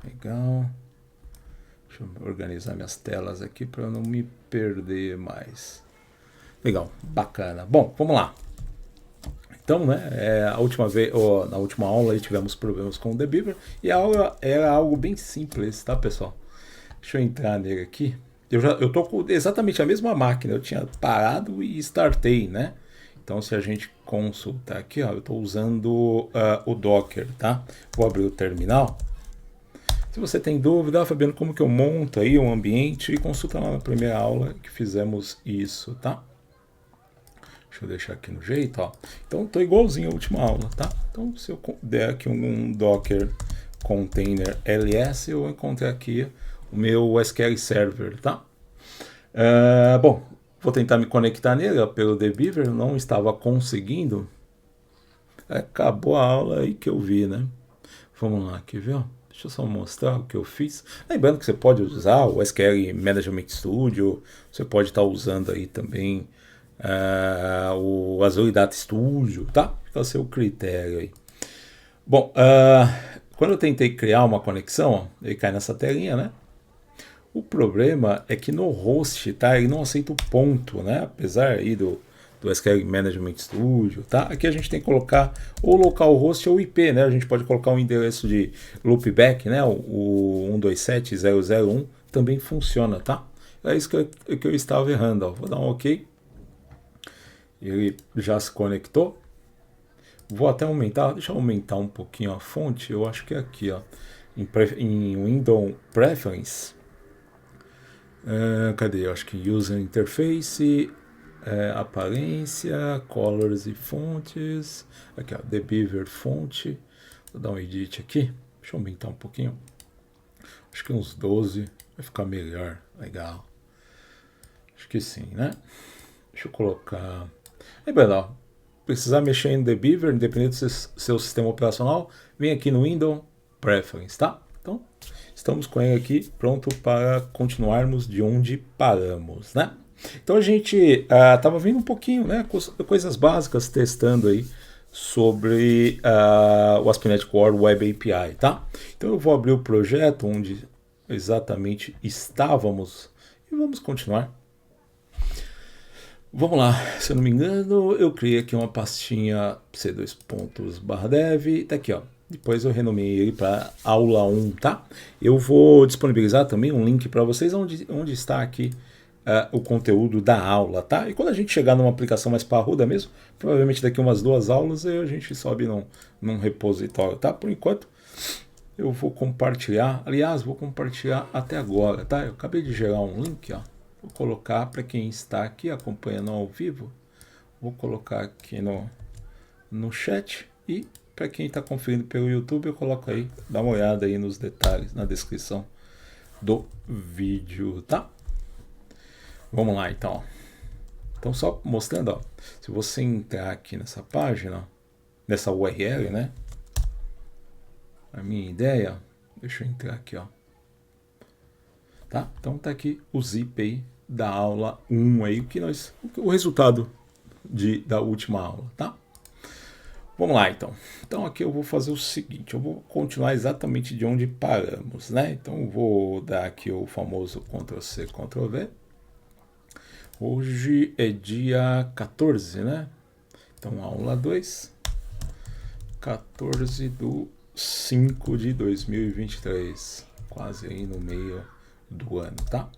Legal. Deixa eu organizar minhas telas aqui para eu não me perder mais. Legal, bacana. Bom, vamos lá. Então, né, na última aula aí tivemos problemas com o The Beaver e a aula era algo bem simples, tá, pessoal? Deixa eu entrar nele aqui. Eu tô com exatamente a mesma máquina, eu tinha parado e startei, né? Então, se a gente consultar aqui, ó, eu estou usando o Docker, tá? Vou abrir o terminal. Se você tem dúvida, Fabiano, como que eu monto aí um ambiente, consulta lá na primeira aula que fizemos isso, tá? Deixa eu deixar aqui no jeito, ó. Então, estou igualzinho à última aula, tá? Então, se eu der aqui um Docker Container LS, eu encontrei aqui o meu SQL Server, tá? Bom, vou tentar me conectar nele pelo The Beaver, não estava conseguindo. Acabou a aula aí que eu vi, né? Vamos lá, aqui, viu? Deixa eu só mostrar o que eu fiz. Lembrando que você pode usar o SQL Management Studio, você pode estar usando aí também o Azure Data Studio, tá? Fica a seu critério aí. Bom, quando eu tentei criar uma conexão, ó, ele cai nessa telinha, né? O problema é que no host, tá? Ele não aceita o ponto, né? Apesar aí do SQL Management Studio, tá? Aqui a gente tem que colocar ou localhost ou IP, né? A gente pode colocar um endereço de loopback, né? O 127.0.0.1 também funciona, tá? É isso que eu estava errando, ó. Vou dar um OK. Ele já se conectou. Vou até aumentar, deixa eu aumentar um pouquinho a fonte. Eu acho que é aqui, ó. Em Windows Preference. Cadê? Eu acho que User Interface, aparência, colors e fontes. Aqui, ó, The Beaver fonte. Vou dar um edit aqui. Deixa eu aumentar um pouquinho. Acho que uns 12 vai ficar melhor. Legal. Acho que sim, né? Deixa eu colocar. Lembrando, ó, precisar mexer em The Beaver, independente do seu sistema operacional, vem aqui no Windows Preference, tá? Então, estamos com ele aqui pronto para continuarmos de onde paramos, né? Então a gente estava vendo um pouquinho, né, coisas básicas, testando aí sobre o ASP.NET Core Web API, tá? Então eu vou abrir o projeto onde exatamente estávamos e vamos continuar. Vamos lá, se eu não me engano, eu criei aqui uma pastinha c2.dev, tá aqui, ó. Depois eu renomeei ele para aula 1, tá? Eu vou disponibilizar também um link para vocês onde está aqui o conteúdo da aula, tá? E quando a gente chegar numa aplicação mais parruda mesmo, provavelmente daqui umas 2 aulas, aí a gente sobe num repositório, tá? Por enquanto, eu vou compartilhar, aliás, vou compartilhar até agora, tá? Eu acabei de gerar um link, ó. Vou colocar para quem está aqui acompanhando ao vivo, vou colocar aqui no chat e para quem está conferindo pelo YouTube, eu coloco aí, dá uma olhada aí nos detalhes, na descrição do vídeo, tá? Vamos lá então. Então só mostrando, ó, se você entrar aqui nessa página, nessa URL, né? A minha ideia, deixa eu entrar aqui, ó. Tá? Então tá aqui o zip aí da aula 1 aí, o resultado da última aula, tá? Vamos lá então. Então aqui eu vou fazer o seguinte, eu vou continuar exatamente de onde paramos, né? Então eu vou dar aqui o famoso Ctrl+C, Ctrl+V. Hoje é dia 14, né? Então aula 2, 14/5/2023, quase aí no meio do ano, tá?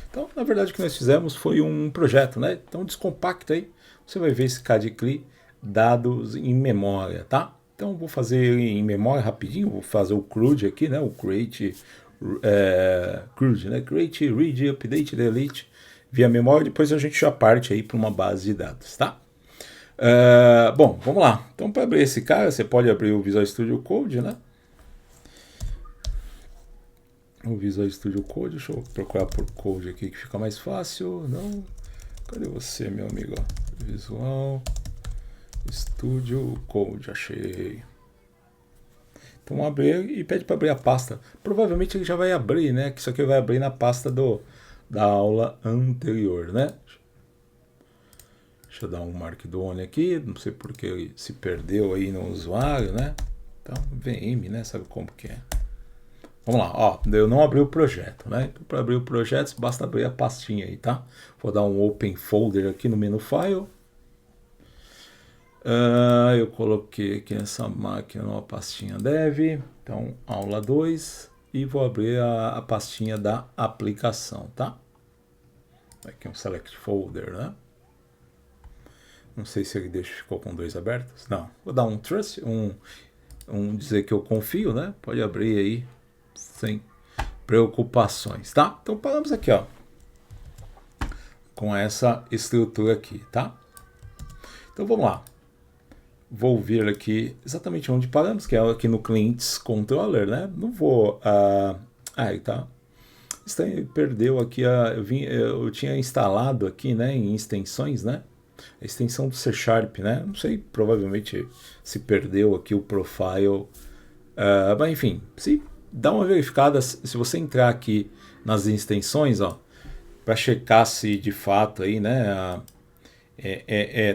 Então, na verdade, o que nós fizemos foi um projeto, né? Então, descompacta aí, você vai ver esse cadcli dados em memória, tá? Então, vou fazer ele em memória rapidinho, vou fazer o CRUD aqui, né? O create, CRUD, né? Create, read, update, delete via memória, depois a gente já parte aí para uma base de dados, tá? Bom, vamos lá. Então, para abrir esse cara, você pode abrir o Visual Studio Code, né? O Visual Studio Code, deixa eu procurar por Code aqui que fica mais fácil. Não, cadê você, meu amigo? Visual Studio Code, achei. Então abre e pede para abrir a pasta. Provavelmente ele já vai abrir, né? Que isso aqui vai abrir na pasta da aula anterior, né? Deixa eu dar um markdown aqui, não sei porque ele se perdeu aí no usuário, né? Então, VM, né? Sabe como que é? Vamos lá, ó, eu não abri o projeto, né? Então, para abrir o projeto, basta abrir a pastinha aí, tá? Vou dar um Open Folder aqui no menu File. Eu coloquei aqui nessa máquina uma pastinha Dev, então aula 2, e vou abrir a pastinha da aplicação, tá? Aqui um Select Folder, né? Não sei se ele ficou com 2 abertos. Não, vou dar um Trust, dizer que eu confio, né? Pode abrir aí sem preocupações, tá? Então paramos aqui, ó, com essa estrutura aqui, tá? Então vamos lá. Vou vir aqui exatamente onde paramos, que é aqui no Clients Controller, né? Não vou... aí tá. Perdeu aqui, eu tinha instalado aqui, né, em extensões, né? A extensão do C Sharp, né? Não sei, provavelmente se perdeu aqui o profile. Mas enfim, se dá uma verificada, se você entrar aqui nas extensões, ó, para checar se de fato aí, né,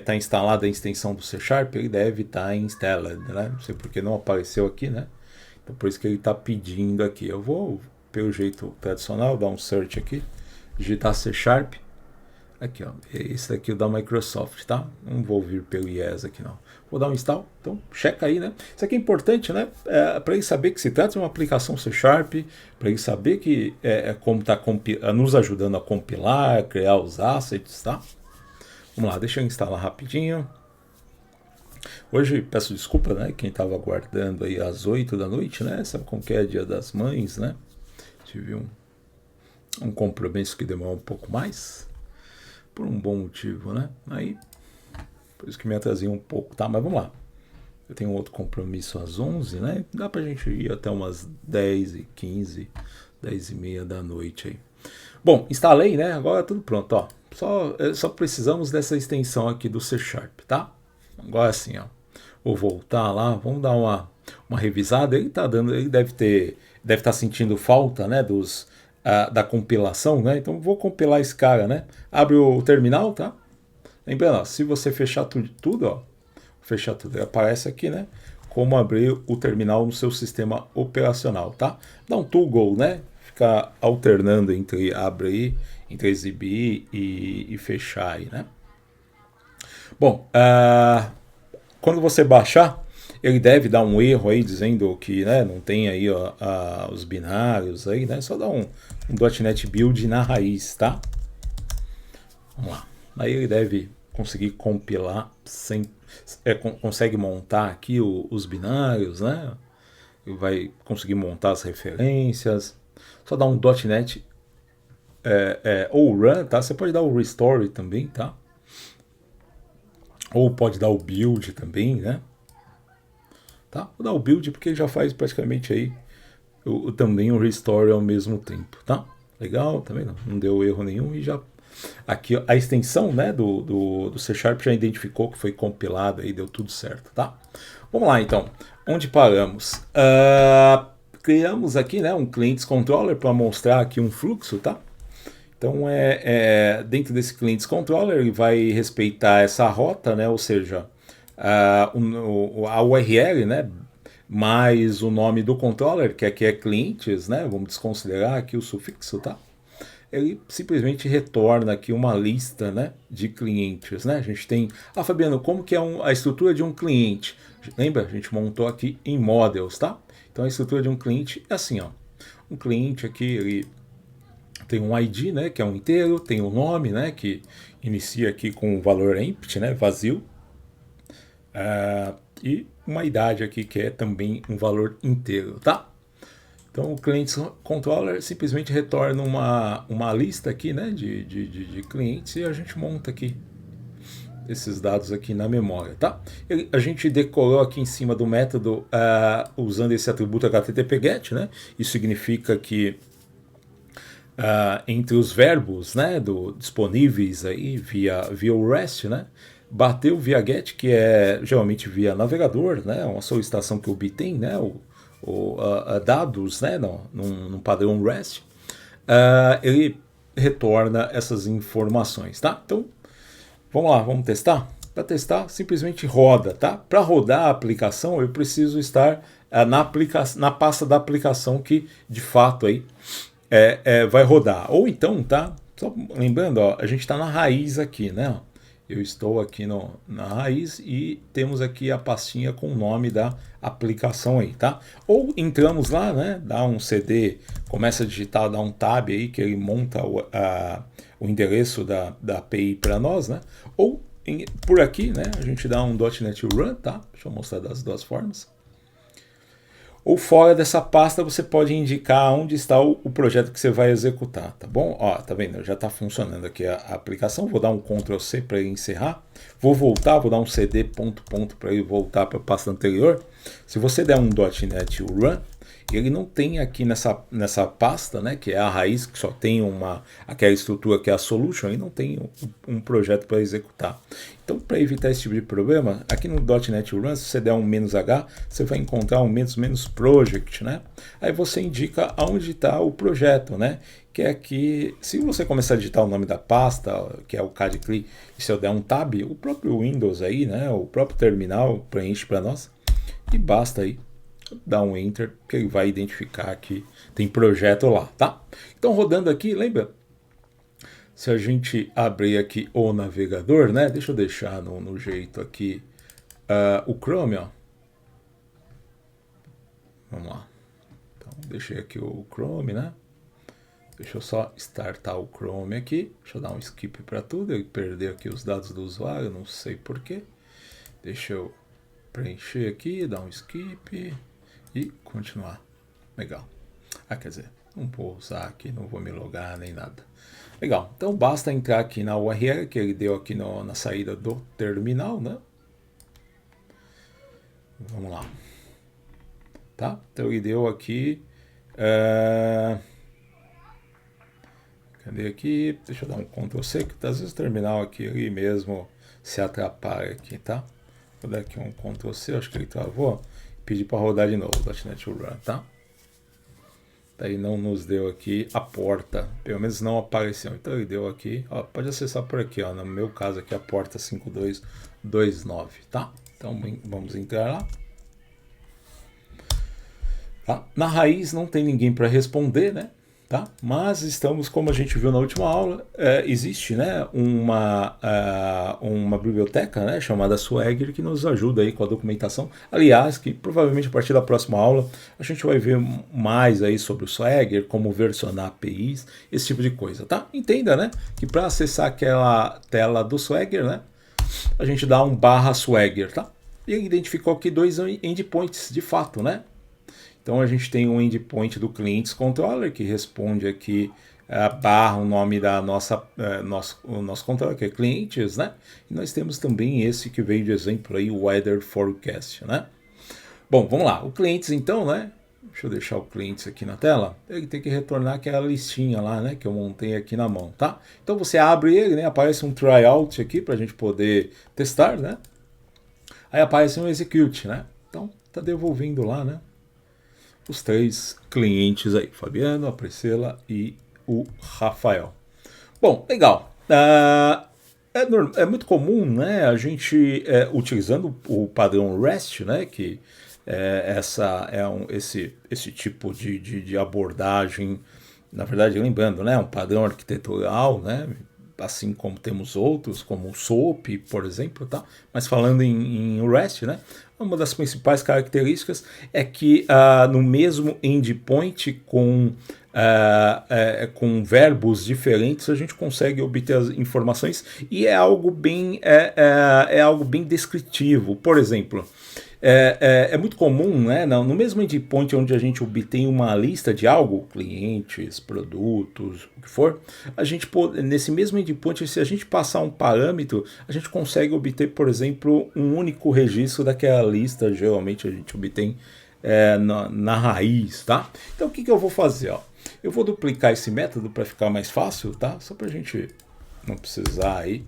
tá instalada a extensão do C Sharp, ele deve estar installed, né? Não sei porque não apareceu aqui, né? Então por isso que ele está pedindo aqui. Eu vou, pelo jeito tradicional, dar um search aqui, digitar C Sharp. Aqui, ó, esse daqui é o da Microsoft, tá? Não vou vir pelo IES aqui, não. Vou dar um install, então checa aí, né? Isso aqui é importante, né? Para ele saber que se trata de uma aplicação C Sharp, para ele saber que como está nos ajudando a compilar, criar os assets, tá? Vamos lá, deixa eu instalar rapidinho. Hoje, peço desculpa, né? Quem estava aguardando aí às 8 da noite, né? Sabe como que é Dia das Mães, né? Tive um compromisso que demorou um pouco mais. Por um bom motivo, né? Aí, por isso que me atrasei um pouco, tá? Mas vamos lá. Eu tenho outro compromisso às 11, né? Dá pra gente ir até umas 10h15, 10h30 da noite aí. Bom, instalei, né? Agora tudo pronto, ó. Só precisamos dessa extensão aqui do C Sharp, tá? Agora sim, ó. Vou voltar lá, vamos dar uma revisada. Ele deve estar sentindo falta, né? Da compilação, né? Então vou compilar esse cara, né? Abre o terminal, tá? Lembrando, ó, se você fechar tudo, ó, fechar tudo, aparece aqui, né? Como abrir o terminal no seu sistema operacional, tá? Dá um toggle, né? Ficar alternando entre abrir, entre exibir e fechar aí, né? Bom, quando você baixar, ele deve dar um erro aí dizendo que, né, não tem aí os binários aí, né? Só dá um .NET Build na raiz, tá? Vamos lá. Aí ele deve conseguir compilar consegue montar aqui os binários, né? Ele vai conseguir montar as referências. Só dá um .NET ou run, tá? Você pode dar o restore também, tá? Ou pode dar o build também, né? Tá? Vou dar o build porque ele já faz praticamente aí também o restore ao mesmo tempo, tá? Legal, também não deu erro nenhum e já aqui a extensão, né, do C Sharp já identificou que foi compilada e deu tudo certo, tá? Vamos lá então, onde paramos? Criamos aqui, né, um Clients Controller para mostrar aqui um fluxo, tá? Então dentro desse Clients Controller ele vai respeitar essa rota, né, ou seja, a URL, né, mais o nome do controller, que aqui é clientes, né, vamos desconsiderar aqui o sufixo, tá? Ele simplesmente retorna aqui uma lista, né, de clientes, né? A gente tem... Fabiano, como que é a estrutura de um cliente? Lembra? A gente montou aqui em models, tá? Então a estrutura de um cliente é assim, ó. Um cliente aqui, ele tem um ID, né, que é um inteiro, tem um nome, né, que inicia aqui com o valor empty, né, vazio. E uma idade aqui que é também um valor inteiro, tá? Então o Clients Controller simplesmente retorna uma lista aqui, né, de clientes e a gente monta aqui esses dados aqui na memória, tá? A gente decorou aqui em cima do método usando esse atributo HTTP-GET, né? Isso significa que entre os verbos, né, disponíveis aí via o REST, né, bateu via GET, que é geralmente via navegador, né, uma solicitação que obtém, né, dados, né, num padrão REST, ele retorna essas informações, tá? Então, vamos lá, vamos testar? Para testar, simplesmente roda, tá? Para rodar a aplicação, eu preciso estar na pasta da aplicação que de fato aí vai rodar. Ou então, tá? Só lembrando, ó, a gente está na raiz aqui, né? Eu estou aqui na raiz e temos aqui a pastinha com o nome da aplicação aí, tá? Ou entramos lá, né? Dá um CD, começa a digitar, dá um tab aí que ele monta o endereço da API para nós, né? Ou por aqui, né? A gente dá um .NET Run, tá? Deixa eu mostrar das duas formas. Ou fora dessa pasta você pode indicar onde está o projeto que você vai executar, tá bom? Ó, tá vendo? Já está funcionando aqui a aplicação. Vou dar um Ctrl C para ele encerrar. Vou voltar, vou dar um CD ponto para ele voltar para a pasta anterior. Se você der um .NET Run, ele não tem aqui nessa pasta, né, que é a raiz, que só tem aquela estrutura que é a solution, e não tem um projeto para executar. Então, para evitar esse tipo de problema, aqui no .NET Run, se você der um "-h", você vai encontrar um "-" project, né? Aí você indica aonde está o projeto, né? Que é aqui, se você começar a digitar o nome da pasta, que é o cadcli, e se eu der um tab, o próprio Windows aí, né, o próprio terminal preenche para nós, e basta aí dá um Enter, que ele vai identificar que tem projeto lá, tá? Então, rodando aqui, lembra? Se a gente abrir aqui o navegador, né? Deixa eu deixar no jeito aqui o Chrome, ó. Vamos lá. Então, deixei aqui o Chrome, né? Deixa eu só startar o Chrome aqui. Deixa eu dar um skip para tudo. Ele perdeu aqui os dados do usuário, não sei porquê. Deixa eu preencher aqui, dar um skip e continuar. Legal. Quer dizer, não vou usar aqui, não vou me logar nem nada. Legal. Então basta entrar aqui na URL que ele deu aqui na saída do terminal, né? Vamos lá. Tá? Então ele deu aqui. Cadê aqui? Deixa eu dar um Ctrl C, que às vezes o terminal aqui ele mesmo se atrapalha aqui, tá? Vou dar aqui um Ctrl C, acho que ele travou. Pedir para rodar de novo, .NET Run, tá? Daí não nos deu aqui a porta, pelo menos não apareceu. Então ele deu aqui, ó, pode acessar por aqui, ó, no meu caso aqui a porta 5229, tá? Então vamos entrar lá. Tá? Na raiz não tem ninguém para responder, né? Tá? Mas estamos, como a gente viu na última aula, existe, né, uma biblioteca, né, chamada Swagger, que nos ajuda aí com a documentação. Aliás, que provavelmente a partir da próxima aula a gente vai ver mais aí sobre o Swagger, como versionar APIs, esse tipo de coisa, tá? Entenda, né, que para acessar aquela tela do Swagger, né, a gente dá um /Swagger, tá? E ele identificou aqui dois endpoints de fato, né? Então a gente tem um endpoint do Clients Controller que responde aqui o nome da o nosso controller, que é clientes, né? E nós temos também esse que veio de exemplo aí, o Weather Forecast, né? Bom, vamos lá. O clientes então, né? Deixa eu deixar o clientes aqui na tela. Ele tem que retornar aquela listinha lá, né? Que eu montei aqui na mão, tá? Então você abre ele, né? Aparece um tryout aqui para a gente poder testar, né? Aí aparece um execute, né? Então tá devolvendo lá, né? Os três clientes aí, Fabiano, a Priscila e o Rafael. Bom, legal. É muito comum, né, a gente utilizando o padrão REST, né, que esse tipo de abordagem, na verdade, lembrando, né, um padrão arquitetural, né, assim como temos outros, como o SOAP, por exemplo, tá? Mas falando em REST, né? Uma das principais características é que no mesmo endpoint com verbos diferentes a gente consegue obter as informações e é algo bem descritivo. Por exemplo, é muito comum, né, no mesmo endpoint onde a gente obtém uma lista de algo, clientes, produtos, o que for, a gente nesse mesmo endpoint, se a gente passar um parâmetro, a gente consegue obter, por exemplo, um único registro daquela lista. Geralmente a gente obtém na raiz, tá? Então o que eu vou fazer? Ó? Eu vou duplicar esse método para ficar mais fácil, tá? Só para a gente não precisar aí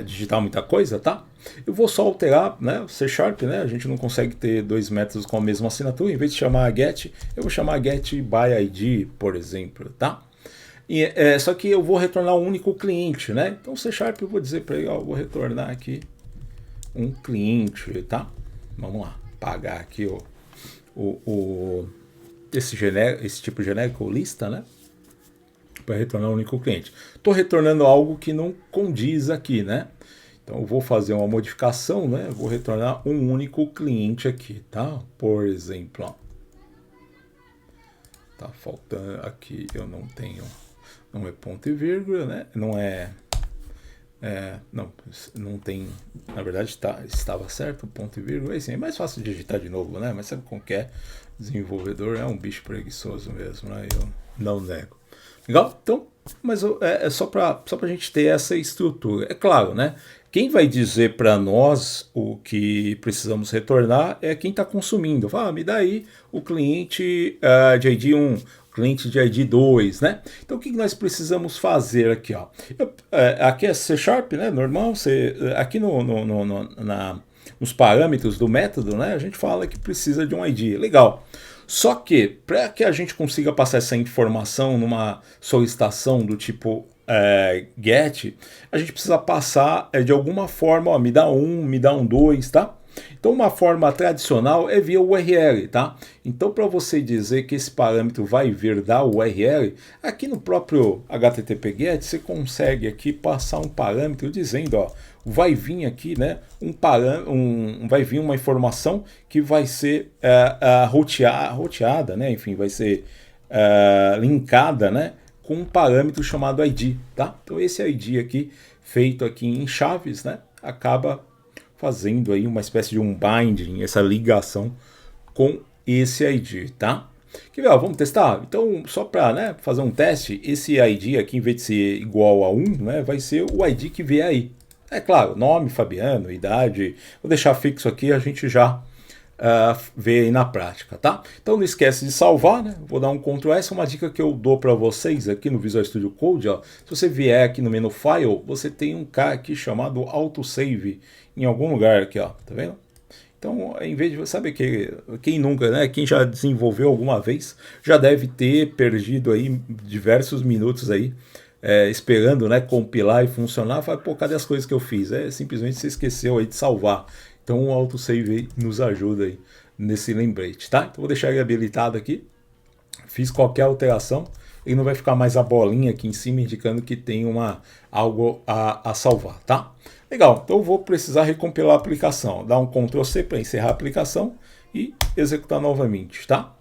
digitar muita coisa, tá? Eu vou só alterar, né, o C#, né? A gente não consegue ter dois métodos com a mesma assinatura. Em vez de chamar get, eu vou chamar get by ID, por exemplo, tá? E, só que eu vou retornar um único cliente, né? Então o C# eu vou dizer para ele, ó, eu vou retornar aqui um cliente, tá? Vamos lá, pagar aqui esse tipo genérico, lista, né? Para retornar um único cliente. Estou retornando algo que não condiz aqui, né? Então eu vou fazer uma modificação, né? Eu vou retornar um único cliente aqui, tá? Por exemplo, ó. Tá faltando aqui, eu não tenho, não é ponto e vírgula, né? Não tem, na verdade estava certo, ponto e vírgula, assim, é mais fácil de digitar de novo, né? Mas sabe como que é? Desenvolvedor é um bicho preguiçoso mesmo, né? Eu não nego. Legal? Então, mas é só para a gente ter essa estrutura. É claro, né? Quem vai dizer para nós o que precisamos retornar é quem está consumindo. Fala, me dá aí o cliente de ID 1, cliente de ID 2, né? Então o que nós precisamos fazer aqui, ó? Aqui é C Sharp, né? Normal, aqui nos parâmetros do método, né? A gente fala que precisa de um ID. Legal. Só que, para que a gente consiga passar essa informação numa solicitação do tipo get, a gente precisa passar de alguma forma, ó, me dá um 2, tá? Então uma forma tradicional é via URL, tá? Então para você dizer que esse parâmetro vai vir da URL, aqui no próprio HTTP GET você consegue aqui passar um parâmetro dizendo, ó, vai vir aqui, né, vai vir uma informação que vai ser roteada, né, enfim, vai ser linkada, né, com um parâmetro chamado ID, tá? Então esse ID aqui, feito aqui em chaves, né, acaba fazendo aí uma espécie de um binding, essa ligação com esse ID, tá? Quer ver, ó, vamos testar? Então, só para, né, fazer um teste, esse ID aqui, em vez de ser igual a 1, né, vai ser o ID que vier aí. É claro, nome, Fabiano, idade, vou deixar fixo aqui, a gente já vê aí na prática, tá? Então não esquece de salvar, né? Vou dar um Ctrl S, uma dica que eu dou para vocês aqui no Visual Studio Code, ó. Se você vier aqui no menu File, você tem um K aqui chamado Autosave em algum lugar aqui, ó, tá vendo? Então, em vez de, sabe que quem nunca, né, quem já desenvolveu alguma vez, já deve ter perdido aí diversos minutos aí esperando, né, compilar e funcionar. Fala, pô, cadê as coisas que eu fiz? Simplesmente você esqueceu aí de salvar. Então o autosave nos ajuda aí nesse lembrete, tá? Então vou deixar ele habilitado aqui. Fiz qualquer alteração, ele não vai ficar mais a bolinha aqui em cima indicando que tem algo a salvar, tá? Legal, então eu vou precisar recompilar a aplicação. Dar um Ctrl C para encerrar a aplicação e executar novamente, tá?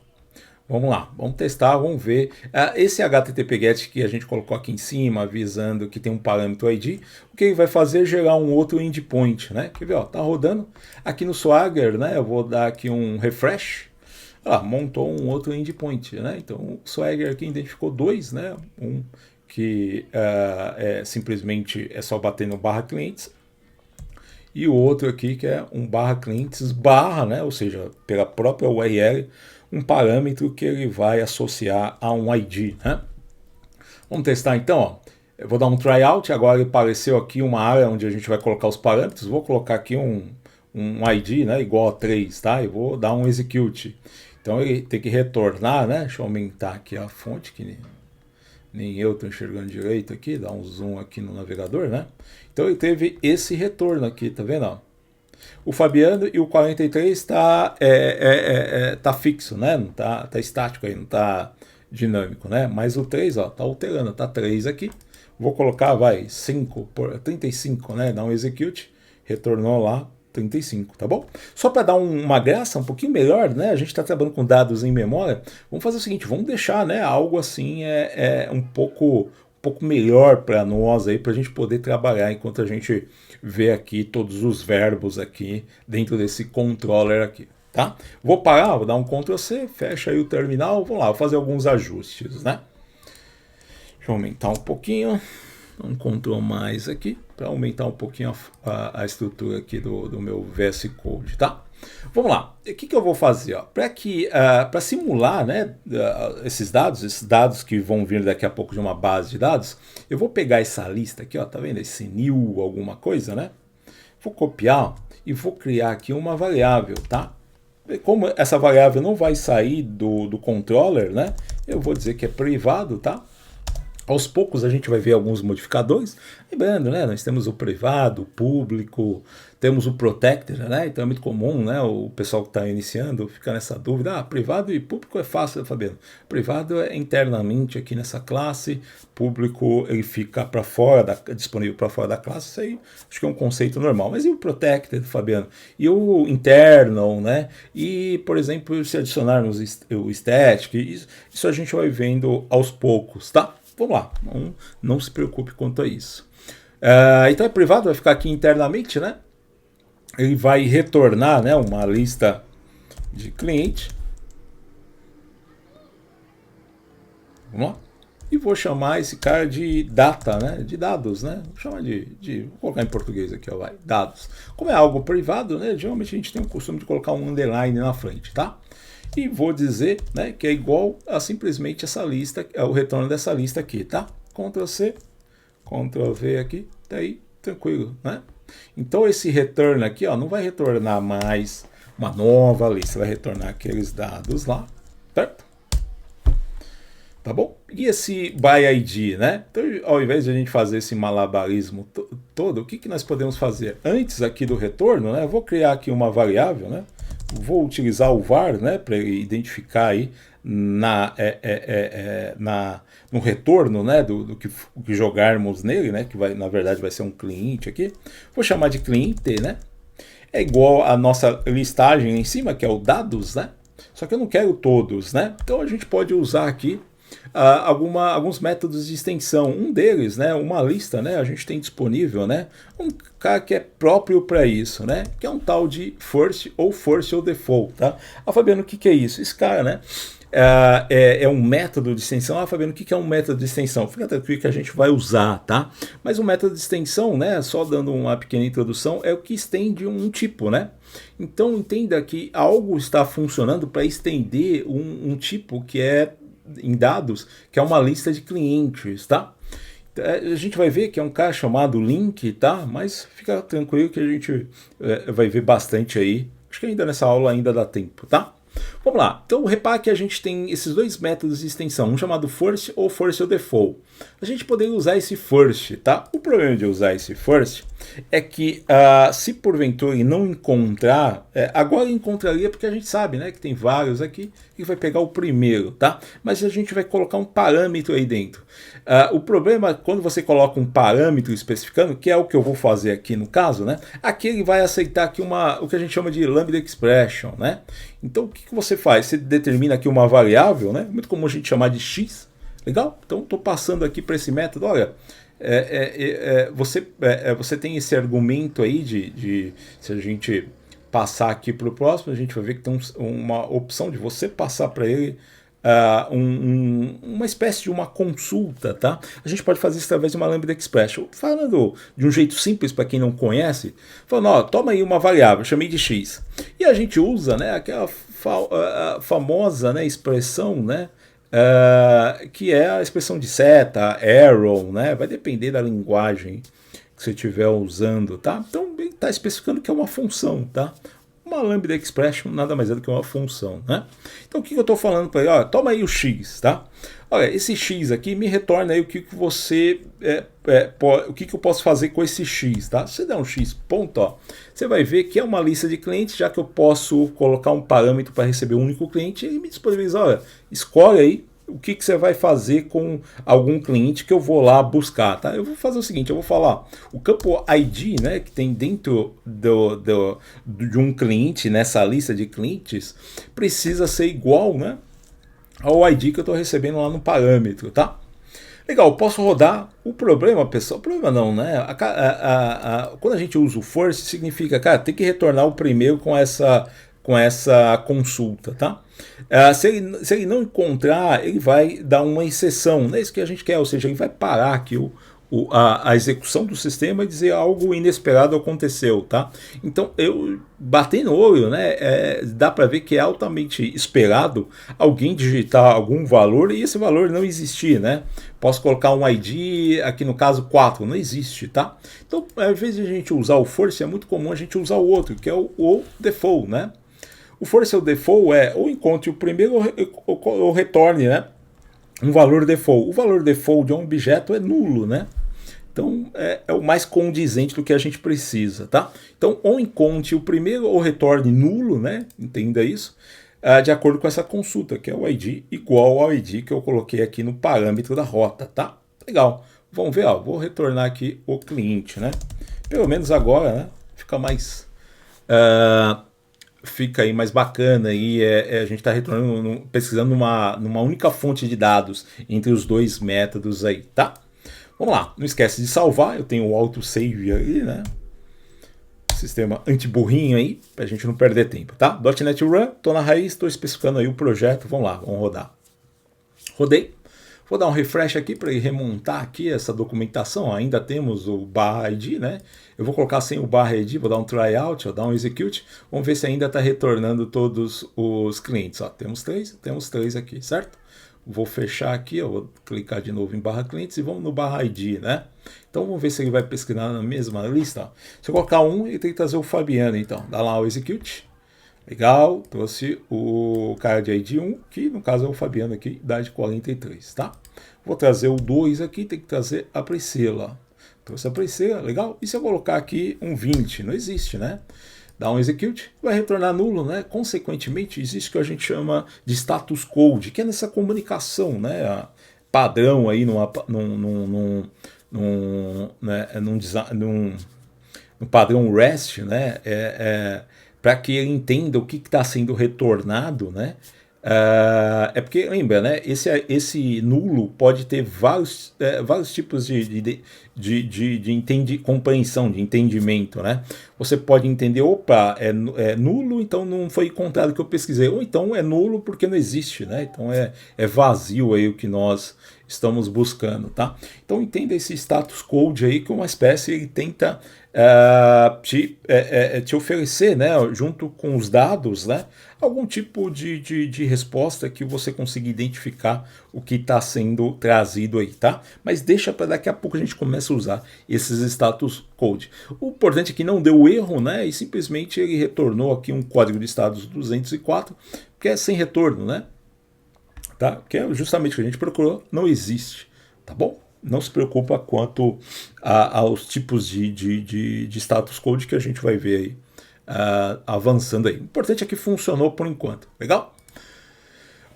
Vamos lá, vamos testar, vamos ver. Esse HTTP GET que a gente colocou aqui em cima, avisando que tem um parâmetro ID, o que ele vai fazer é gerar um outro endpoint, né? Quer ver, ó, tá rodando. Aqui no Swagger, né, eu vou dar aqui um refresh. Montou um outro endpoint, né? Então o Swagger aqui identificou dois, né? Um que simplesmente é só bater no /clientes. E o outro aqui que é um /clientes /, né? Ou seja, pela própria URL, um parâmetro que ele vai associar a um ID, né? Vamos testar então, ó. Eu vou dar um tryout, agora apareceu aqui uma área onde a gente vai colocar os parâmetros, vou colocar aqui um ID, né, igual a 3, tá? E vou dar um execute. Então ele tem que retornar, né? Deixa eu aumentar aqui a fonte, que nem eu estou enxergando direito aqui, dar um zoom aqui no navegador, né? Então ele teve esse retorno aqui, tá vendo, ó? O Fabiano e o 43 tá fixo, né? Não tá estático aí, não tá dinâmico, né? Mas o 3, ó, tá alterando, tá 3 aqui. Vou colocar, 5 por 35, né? Dá um execute, retornou lá 35, tá bom? Só para dar uma graça um pouquinho melhor, né? A gente está trabalhando com dados em memória. Vamos fazer o seguinte, vamos deixar, né, algo assim um pouco melhor para nós aí, para a gente poder trabalhar enquanto a gente vê aqui todos os verbos aqui dentro desse controller aqui, tá? Vou parar, vou dar um Ctrl C, fecha aí o terminal, vamos lá, vou fazer alguns ajustes, né? Deixa eu aumentar um pouquinho, um Ctrl mais aqui, para aumentar um pouquinho a estrutura aqui do meu VS Code, tá? Vamos lá, o que eu vou fazer? Para simular, né, esses dados que vão vir daqui a pouco de uma base de dados, eu vou pegar essa lista aqui, ó, tá vendo? Esse new alguma coisa, né? Vou copiar e vou criar aqui uma variável, tá? Como essa variável não vai sair do controller, né? Eu vou dizer que é privado, tá? Aos poucos a gente vai ver alguns modificadores. Lembrando, né, nós temos o privado, o público, temos o protected, né? Então é muito comum, né, o pessoal que está iniciando ficar nessa dúvida. Privado e público é fácil, Fabiano. Privado é internamente aqui nessa classe, público ele fica para fora, disponível para fora da classe. Isso aí acho que é um conceito normal. Mas e o protected, Fabiano? E o internal, né? E, por exemplo, se adicionarmos o static, isso a gente vai vendo aos poucos, tá? Vamos lá, não se preocupe quanto a isso. Então é privado, vai ficar aqui internamente, né? Ele vai retornar, né, uma lista de cliente. Vamos lá. E vou chamar esse cara de data, né? De dados, né? Vou chamar vou colocar em português aqui, ó, vai. Dados. Como é algo privado, né? Geralmente a gente tem o costume de colocar um underline na frente, tá? E vou dizer, né, que é igual a simplesmente essa lista, o retorno dessa lista aqui, tá? Ctrl C, Ctrl V aqui, tá aí, tranquilo, né? Então esse return aqui, ó, não vai retornar mais uma nova lista, vai retornar aqueles dados lá, certo? Tá bom? E esse by ID, né? Então, ao invés de a gente fazer esse malabarismo todo, o que nós podemos fazer? Antes aqui do retorno, né? Eu vou criar aqui uma variável, né? Vou utilizar o var, né, para identificar aí no retorno, né, do que jogarmos nele, né, que vai, na verdade vai ser um cliente aqui. Vou chamar de cliente, né? É igual a nossa listagem em cima, que é o dados, né? Só que eu não quero todos, né? Então a gente pode usar aqui alguns métodos de extensão. Um deles, né, uma lista, né, a gente tem disponível, né, um cara que é próprio para isso, né, que é um tal de first ou default, tá? Fabiano, o que é isso? Esse cara, né, é um método de extensão. Fabiano, o que é um método de extensão? Fica tranquilo que a gente vai usar, tá? Mas o método de extensão, né, só dando uma pequena introdução, é o que estende um tipo, né? Então entenda que algo está funcionando para estender um tipo que é em dados, que é uma lista de clientes, tá? A gente vai ver que é um cara chamado link, tá? Mas fica tranquilo que a gente vai ver bastante aí. Acho que ainda nessa aula ainda dá tempo, tá? Vamos lá. Então, repare que a gente tem esses dois métodos de extensão, um chamado first ou default. A gente poderia usar esse first, tá? O problema de usar esse first é que se porventura não encontrar, agora encontraria porque a gente sabe, né, que tem vários aqui e vai pegar o primeiro, tá? Mas a gente vai colocar um parâmetro aí dentro. O problema é quando você coloca um parâmetro especificando, que é o que eu vou fazer aqui no caso, né? Aqui ele vai aceitar aqui o que a gente chama de lambda expression, né? Então o que você faz? Você determina aqui uma variável, né? Muito comum a gente chamar de x. Legal? Então estou passando aqui para esse método. Olha, você tem esse argumento aí de se a gente passar aqui para o próximo, a gente vai ver que tem uma opção de você passar para ele uma espécie de uma consulta, tá? A gente pode fazer isso através de uma lambda expression. Falando de um jeito simples para quem não conhece, falando, ó, toma aí uma variável, chamei de x. E a gente usa, né, aquela famosa, né, expressão, né, que é a expressão de seta, arrow, né? Vai depender da linguagem que você estiver usando, tá? Então ele está especificando que é uma função, tá? Uma lambda expression nada mais é do que uma função, né? Então o que eu estou falando para ele? Ó, toma aí o x, tá? Olha, esse x aqui me retorna aí o que você o que eu posso fazer com esse x, tá? Se você der um x ponto, ó, você vai ver que é uma lista de clientes, já que eu posso colocar um parâmetro para receber um único cliente e me disponibiliza, olha, escolhe aí o que você vai fazer com algum cliente que eu vou lá buscar, tá? Eu vou fazer o seguinte, eu vou falar, o campo ID, né, que tem dentro de um cliente, nessa lista de clientes, precisa ser igual, né, ao ID que eu estou recebendo lá no parâmetro, tá? Legal, posso rodar. O problema, pessoal, o problema não, né? Quando a gente usa o first, significa, cara, tem que retornar o primeiro com essa consulta, tá? Se ele não encontrar, ele vai dar uma exceção, não é isso que a gente quer, ou seja, ele vai parar aqui a execução do sistema e dizer algo inesperado aconteceu, tá? Então, eu bati no olho, né? Dá para ver que é altamente esperado alguém digitar algum valor e esse valor não existir, né? Posso colocar um ID, aqui no caso 4, não existe, tá? Então, ao invés de a gente usar o force, é muito comum a gente usar o outro, que é o default, né? O force ou default ou encontre o primeiro ou retorne, né? um valor default. O valor default de um objeto é nulo, né? Então, é o mais condizente do que a gente precisa, tá? Então, ou encontre o primeiro ou retorne nulo, né? Entenda isso, de acordo com essa consulta, que é o ID igual ao ID que eu coloquei aqui no parâmetro da rota, tá? Legal. Vamos ver, ó, vou retornar aqui o cliente, né? Pelo menos agora, né? Fica mais... fica aí mais bacana aí, a gente está retornando, pesquisando numa única fonte de dados entre os dois métodos aí, tá? Vamos lá, não esquece de salvar, eu tenho o autosave aí, né? Sistema anti-burrinho aí, pra gente não perder tempo, tá? .NET Run, tô na raiz, tô especificando aí o projeto, vamos lá, vamos rodar. Rodei, vou dar um refresh aqui para remontar aqui essa documentação, ainda temos o /id, né? Eu vou colocar sem o /id, vou dar um tryout, vou dar um execute, vamos ver se ainda está retornando todos os clientes. Ó, temos três aqui, certo? Vou fechar aqui, eu vou clicar de novo em /clientes e vamos no /id, né? Então vamos ver se ele vai pesquisar na mesma lista. Ó. Se eu colocar um, ele tem que trazer o Fabiano, então. Dá lá o execute. Legal, trouxe o cara de ID 1, que no caso é o Fabiano aqui, idade 43, tá? Vou trazer o 2 aqui, tem que trazer a Priscila. Trouxe a Priscila, legal? E se eu colocar aqui um 20? Não existe, né? Dá um execute, vai retornar nulo, né? Consequentemente, existe o que a gente chama de status code, que é nessa comunicação, né? Padrão aí num padrão REST, né? Para que ele entenda o que está sendo retornado, né? É porque, lembra, né? Esse nulo pode ter vários tipos de compreensão, de entendimento, né? Você pode entender, opa, é nulo, então não foi encontrado o que eu pesquisei, ou então é nulo porque não existe, né? Então é vazio aí o que nós estamos buscando, tá? Então entenda esse status code aí que uma espécie ele tenta te oferecer, né, junto com os dados, né, algum tipo de resposta que você consiga identificar o que está sendo trazido aí, tá? Mas deixa para daqui a pouco a gente começa a usar esses status code. O importante é que não deu erro, né, e simplesmente ele retornou aqui um código de estados 204, que é sem retorno, né? Tá? Que é justamente o que a gente procurou, não existe, tá bom? Não se preocupa quanto aos tipos de status code que a gente vai ver aí avançando aí. O importante é que funcionou por enquanto, legal?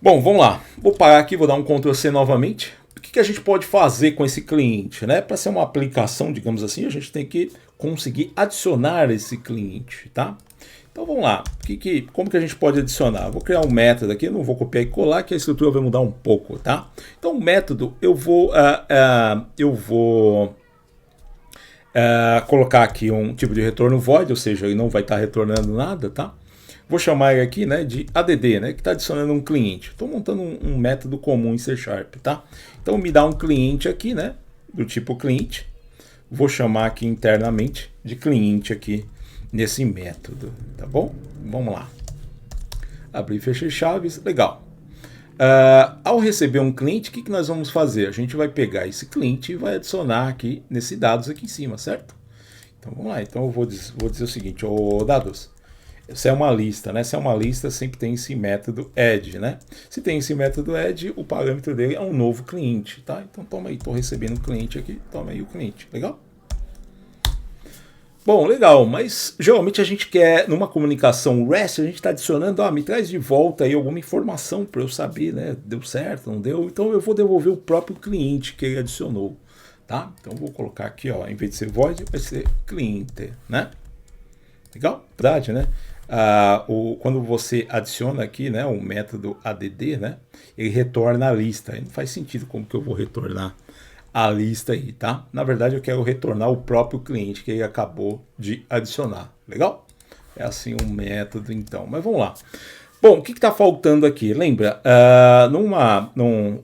Bom, vamos lá. Vou parar aqui, vou dar um Ctrl+C novamente. O que a gente pode fazer com esse cliente, né? Para ser uma aplicação, digamos assim, a gente tem que conseguir adicionar esse cliente, tá? Então vamos lá, como que a gente pode adicionar? Vou criar um método aqui, não vou copiar e colar, que a estrutura vai mudar um pouco, tá? Então o método, eu vou colocar aqui um tipo de retorno void, ou seja, ele não vai estar retornando nada, tá? Vou chamar ele aqui, né, de add, né, que está adicionando um cliente. Estou montando um método comum em C#, tá? Então me dá um cliente aqui, né, do tipo cliente. Vou chamar aqui internamente de cliente aqui nesse método, tá bom? Vamos lá. Abrir e fechar chaves, legal. Ao receber um cliente, o que nós vamos fazer? A gente vai pegar esse cliente e vai adicionar aqui nesse dados aqui em cima, certo? Então vamos lá. Então eu vou dizer o seguinte, dados, essa é uma lista, né? Se é uma lista, sempre tem esse método add, né? Se tem esse método add, o parâmetro dele é um novo cliente, tá? Então toma aí, estou recebendo um cliente aqui, toma aí o cliente, legal? Bom, legal, mas geralmente a gente quer, numa comunicação REST, a gente está adicionando, me traz de volta aí alguma informação para eu saber, né? Deu certo, não deu? Então eu vou devolver o próprio cliente que ele adicionou, tá? Então eu vou colocar aqui, ó, em vez de ser void, vai ser cliente, né? Legal? Verdade, né? Quando você adiciona aqui, né, o método add, né? Ele retorna a lista. Aí não faz sentido como que eu vou retornar a lista aí, tá? Na verdade, eu quero retornar o próprio cliente que ele acabou de adicionar. Legal? É assim um método, então. Mas vamos lá. Bom, o que está faltando aqui? Lembra,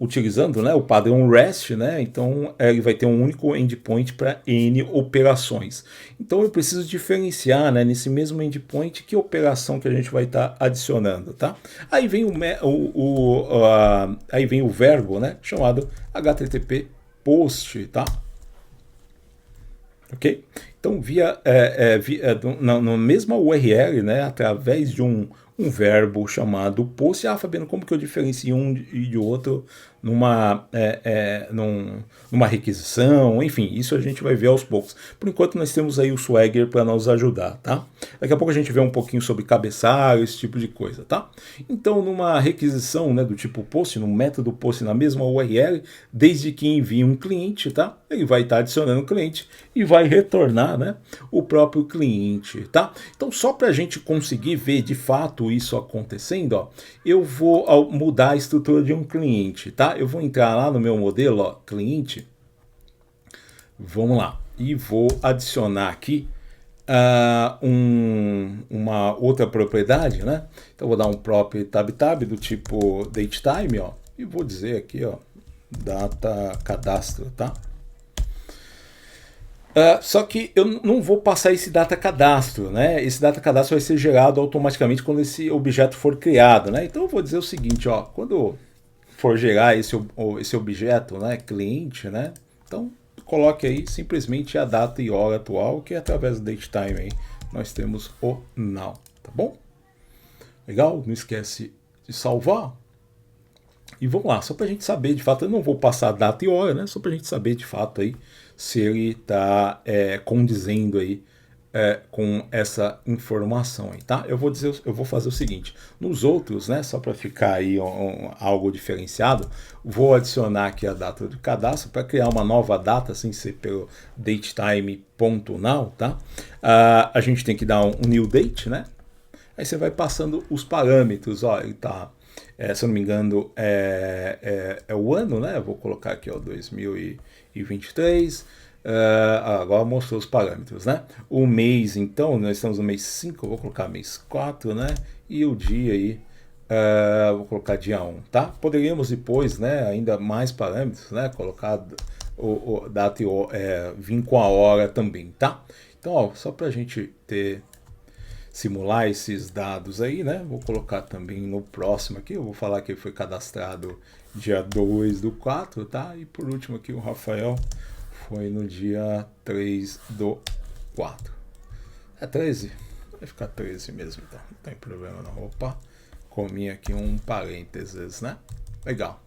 utilizando, né, o padrão REST, né, então ele vai ter um único endpoint para N operações. Então eu preciso diferenciar, né, nesse mesmo endpoint que operação que a gente vai estar adicionando, tá? Aí vem aí vem o verbo, né, chamado HTTP post, tá? Ok? Então na mesma URL, né, através de um um verbo chamado post. Ah, Fabiano, como que eu diferencio um e de outro numa requisição? Enfim, isso a gente vai ver aos poucos. Por enquanto nós temos aí o Swagger para nos ajudar, tá? Daqui a pouco a gente vê um pouquinho sobre cabeçalho, esse tipo de coisa, tá? Então, numa requisição, né, do tipo post, no método post na mesma URL, desde que envie um cliente, tá? Ele vai estar adicionando o cliente e vai retornar, né, o próprio cliente, tá? Então, só para a gente conseguir ver de fato isso acontecendo, ó, eu vou mudar a estrutura de um cliente, tá? Eu vou entrar lá no meu modelo, ó, cliente, vamos lá, e vou adicionar aqui uma outra propriedade, né? Então vou dar um property tab do tipo datetime, ó, e vou dizer aqui, ó, data cadastro, tá? Só que eu não vou passar esse data cadastro, né? Esse data cadastro vai ser gerado automaticamente quando esse objeto for criado, né? Então eu vou dizer o seguinte, ó, quando for gerar esse objeto, né, cliente, né? Então coloque aí simplesmente a data e hora atual, que através do datetime aí nós temos o now, tá bom? Legal? Não esquece de salvar. E vamos lá, só para a gente saber de fato, eu não vou passar a data e hora, né? Só para a gente saber de fato aí se ele está condizendo aí com essa informação aí, tá? Eu vou fazer o seguinte, nos outros, né, só para ficar aí algo diferenciado, vou adicionar aqui a data do cadastro para criar uma nova data, sem ser pelo datetime.now, tá? A gente tem que dar um new date, né? Aí você vai passando os parâmetros, ó, ele tá, se eu não me engano, é o ano, né? Eu vou colocar aqui, ó, 2023. Agora mostrou os parâmetros, né? O mês, então, nós estamos no mês 5, eu vou colocar mês 4, né? E o dia aí, vou colocar dia 1, tá? Poderíamos depois, né, ainda mais parâmetros, né? Colocar o data e vir com a hora também, tá? Então, ó, só para a gente simular esses dados aí, né? Vou colocar também no próximo aqui, eu vou falar que ele foi cadastrado dia 2/4, tá? E por último aqui o Rafael foi no dia 3/4. 13? Vai ficar 13 mesmo, então. Não tem problema não. Opa, comi aqui um parênteses, né? Legal.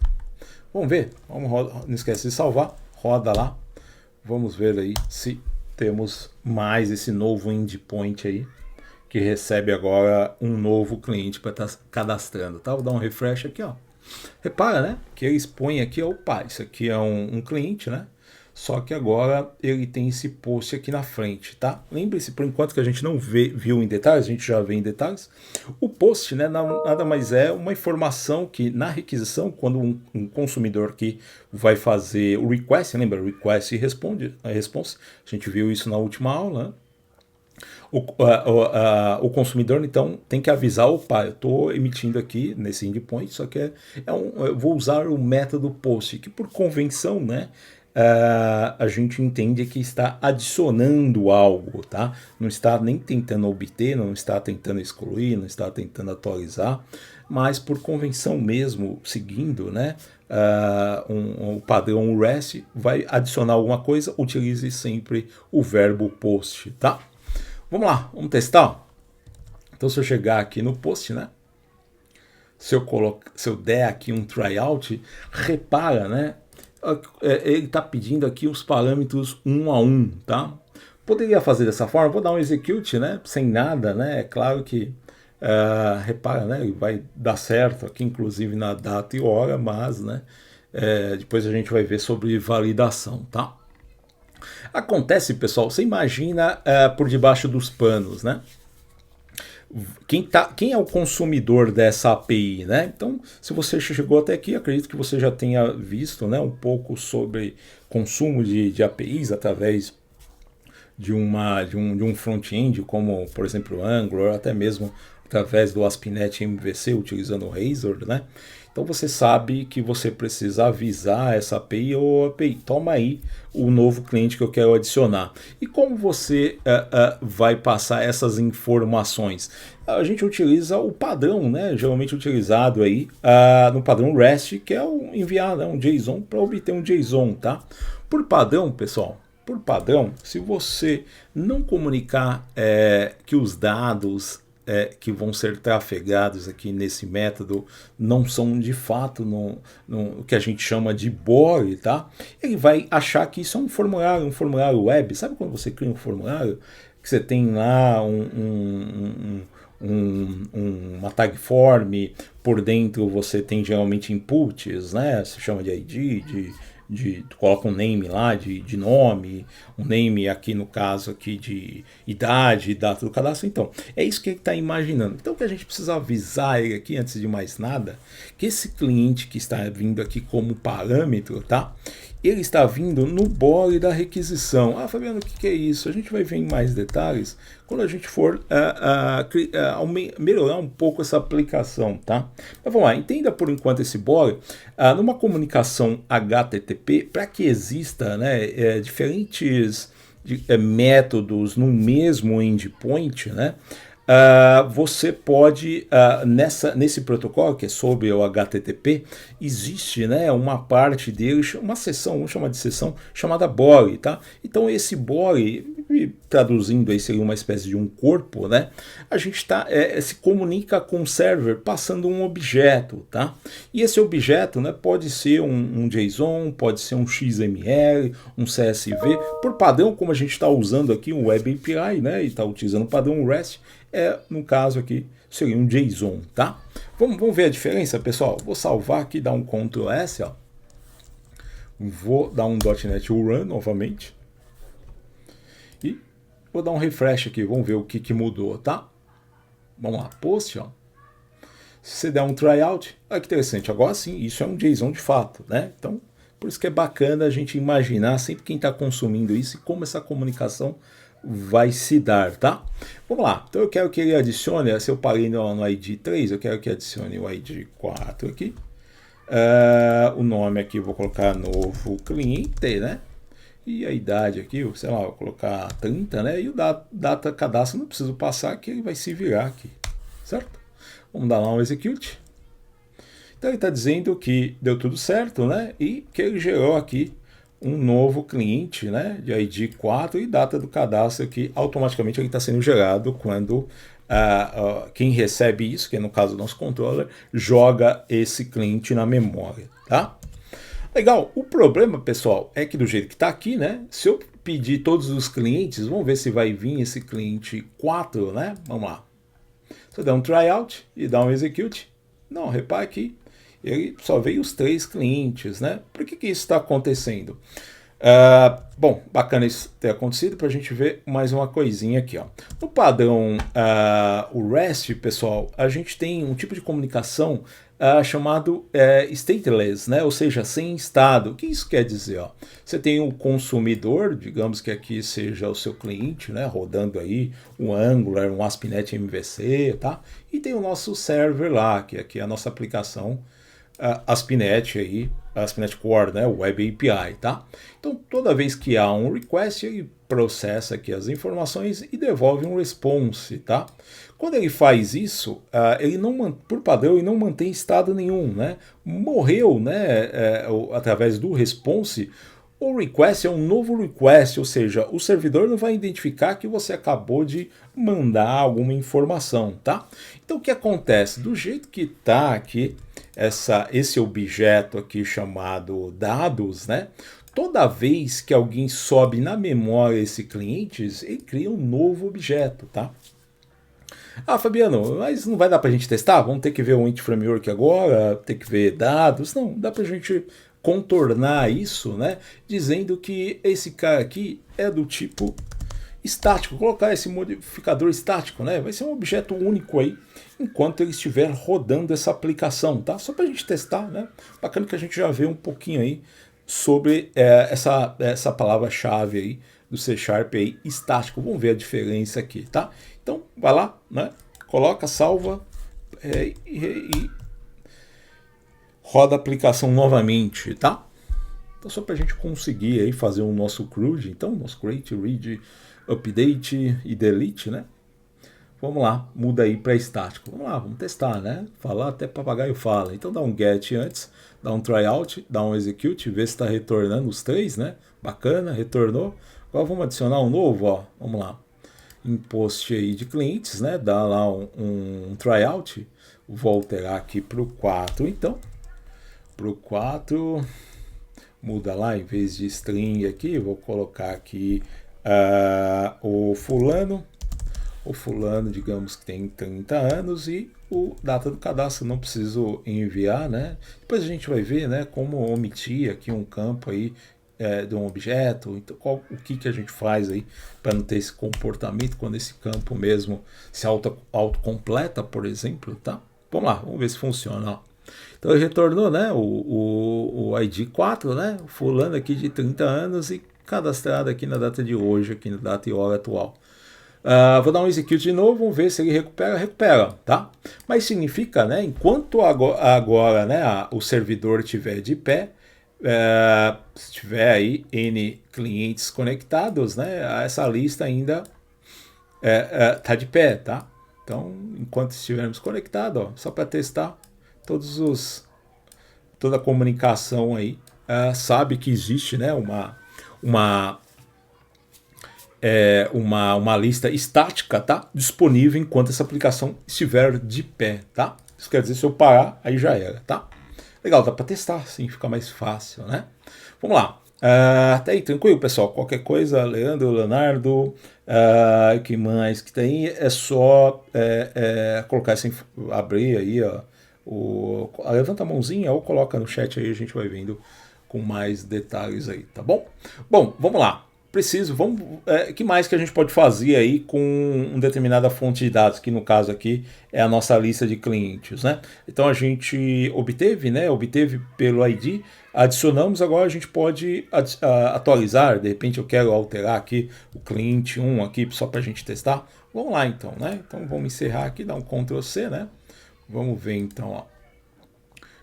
Vamos ver. Não esquece de salvar. Roda lá. Vamos ver aí se temos mais esse novo endpoint aí, que recebe agora um novo cliente para estar cadastrando, tá? Vou dar um refresh aqui, ó. Repara, né? Que eles põem aqui, opa, isso aqui é um cliente, né? Só que agora ele tem esse post aqui na frente, tá? Lembre-se, por enquanto que a gente não viu em detalhes, a gente já vê em detalhes. O post, né, nada mais é uma informação que na requisição, quando um consumidor que vai fazer o request, lembra? Request e response, a gente viu isso na última aula, né? O consumidor, então, tem que avisar, opa, eu estou emitindo aqui nesse endpoint, só que eu vou usar o método post, que por convenção, né, a gente entende que está adicionando algo, tá? Não está nem tentando obter, não está tentando excluir, não está tentando atualizar, mas por convenção mesmo, seguindo, né, o padrão REST, vai adicionar alguma coisa, utilize sempre o verbo post, tá? Vamos lá, vamos testar? Então, se eu chegar aqui no post, né? Se eu der aqui um tryout, repara, né? Ele está pedindo aqui os parâmetros 1 a 1, tá? Poderia fazer dessa forma, vou dar um execute, né? Sem nada, né? É claro que, repara, né? Ele vai dar certo aqui, inclusive na data e hora, mas, né? Depois a gente vai ver sobre validação, tá? Acontece, pessoal, você imagina por debaixo dos panos, né? Quem é o consumidor dessa API, né? Então, se você chegou até aqui, acredito que você já tenha visto, né, um pouco sobre consumo de APIs através de um front-end, como, por exemplo, o Angular, até mesmo através do ASP.NET MVC, utilizando o Razor, né? Então você sabe que você precisa avisar essa API ou API, toma aí o novo cliente que eu quero adicionar. E como você vai passar essas informações? A gente utiliza o padrão, né, geralmente utilizado aí no padrão REST, que é enviar, né, um JSON para obter um JSON, tá? Por padrão, pessoal, por padrão, se você não comunicar que os dados que vão ser trafegados aqui nesse método não são de fato no que a gente chama de body, tá? Ele vai achar que isso é um formulário web. Sabe quando você cria um formulário que você tem lá uma tag form, por dentro você tem geralmente inputs, né? Se chama de ID, tu coloca um name lá de nome, um name aqui no caso aqui de idade, data do cadastro. Então, é isso que ele está imaginando. Então, o que a gente precisa avisar ele aqui, antes de mais nada, que esse cliente que está vindo aqui como parâmetro, tá? Ele está vindo no body da requisição. Ah, Fabiano, o que é isso? A gente vai ver em mais detalhes quando a gente for melhorar um pouco essa aplicação, tá? Mas vamos lá, entenda por enquanto esse body. Numa comunicação HTTP, para que exista, né, diferentes métodos no mesmo endpoint, né? Você pode, nesse protocolo que é sobre o HTTP, existe, né, uma parte dele, uma seção, vamos chamar de seção, chamada body, tá? Então esse body, traduzindo aí seria uma espécie de um corpo, né? A gente se comunica com o server passando um objeto, tá? E esse objeto, né, pode ser um JSON, pode ser um XML, um CSV, por padrão, como a gente está usando aqui um Web API, né, e está utilizando o padrão REST, no caso aqui, seria um JSON, tá? Vamos ver a diferença, pessoal? Vou salvar aqui, dar um Ctrl S, ó. Vou dar um .NET Run novamente. E vou dar um refresh aqui, vamos ver o que mudou, tá? Vamos lá, post, ó. Se você der um tryout, olha que interessante, agora sim, isso é um JSON de fato, né? Então, por isso que é bacana a gente imaginar sempre quem está consumindo isso e como essa comunicação vai se dar, tá? Vamos lá, então eu quero que ele adicione, se eu parei no ID 3, eu quero que adicione o ID 4 aqui. O nome aqui eu vou colocar novo cliente, né? E a idade aqui, sei lá, vou colocar 30, né? E o data cadastro não preciso passar, que ele vai se virar aqui, certo? Vamos dar lá um execute. Então ele está dizendo que deu tudo certo, né? E que ele gerou aqui um novo cliente, né, de ID 4 e data do cadastro que automaticamente ele está sendo gerado quando quem recebe isso, que é no caso do nosso controller, joga esse cliente na memória, tá? Legal, o problema, pessoal, é que do jeito que está aqui, né, se eu pedir todos os clientes, vamos ver se vai vir esse cliente 4, né, vamos lá. Se eu der um tryout e dar um execute, não, repare aqui, ele só veio os 3 clientes, né? Por que isso está acontecendo? Bom, bacana isso ter acontecido para a gente ver mais uma coisinha aqui, ó. No padrão o REST, pessoal, a gente tem um tipo de comunicação chamado stateless, né? Ou seja, sem estado. O que isso quer dizer? Ó? Você tem o consumidor, digamos que aqui seja o seu cliente, né? Rodando aí um Angular, um ASP.NET MVC, tá? E tem o nosso server lá, que aqui é a nossa aplicação ASP.NET aí, ASP.NET Core, né, o Web API, tá? Então, toda vez que há um request, ele processa aqui as informações e devolve um response, tá? Quando ele faz isso, ele não, por padrão, ele não mantém estado nenhum, né? Morreu, né, através do response, o request é um novo request, ou seja, o servidor não vai identificar que você acabou de mandar alguma informação, tá? Então, o que acontece? Do jeito que está aqui, esse objeto aqui chamado dados, né? Toda vez que alguém sobe na memória esse cliente, ele cria um novo objeto, tá? Ah, Fabiano, mas não vai dar para a gente testar? Vamos ter que ver o Int Framework agora, ter que ver dados? Não, dá para a gente contornar isso, né? Dizendo que esse cara aqui é do tipo estático, colocar esse modificador estático, né? Vai ser um objeto único aí, enquanto ele estiver rodando essa aplicação, tá? Só para a gente testar, né? Bacana que a gente já vê um pouquinho aí sobre essa palavra-chave aí do C# aí, estático. Vamos ver a diferença aqui, tá? Então, vai lá, né? Coloca, salva e roda a aplicação novamente, tá? Então, só para a gente conseguir aí fazer o nosso CRUD, então, nosso create, read, update e delete, né? Vamos lá, muda aí para estático. Vamos lá, vamos testar, né? Falar até papagaio fala. Então dá um get antes, dá um tryout, dá um execute, vê se está retornando os 3, né? Bacana, retornou. Agora vamos adicionar um novo, ó. Vamos lá. em post aí de clientes, né? Dá lá um tryout. Vou alterar aqui para o 4, então. Para o 4, muda lá, em vez de string aqui, vou colocar aqui o fulano. O fulano, digamos que tem 30 anos e o data do cadastro não preciso enviar, né? Depois a gente vai ver, né, como omitir aqui um campo aí de um objeto, então o que a gente faz aí para não ter esse comportamento quando esse campo mesmo se autocompleta, por exemplo, tá? Vamos lá, vamos ver se funciona, ó. Então ele retornou, né, o ID 4, né, o fulano aqui de 30 anos e cadastrado aqui na data de hoje, aqui na data e hora atual. Vou dar um execute de novo, vamos ver se ele recupera, tá? Mas significa, né, enquanto agora né, o servidor estiver de pé, se tiver aí N clientes conectados, né, essa lista ainda tá de pé, tá? Então, enquanto estivermos conectados, ó, só para testar, toda a comunicação aí sabe que existe, né, uma lista estática, tá? Disponível enquanto essa aplicação estiver de pé, tá? Isso quer dizer, se eu parar, aí já era, tá? Legal, dá para testar, assim fica mais fácil, né? Vamos lá. Tá aí, tranquilo, pessoal. Qualquer coisa, Leandro, Leonardo, que mais que tem, é só colocar assim, abrir aí, ó, levanta a mãozinha ou coloca no chat aí, a gente vai vendo com mais detalhes aí, tá bom? Bom, vamos lá. Que mais que a gente pode fazer aí com uma determinada fonte de dados, que no caso aqui é a nossa lista de clientes, né? Então a gente obteve pelo ID, adicionamos, agora a gente pode atualizar, de repente eu quero alterar aqui o cliente 1 aqui só para a gente testar. Vamos lá então, né? Então vamos encerrar aqui, dar um Ctrl C, né? Vamos ver então, ó.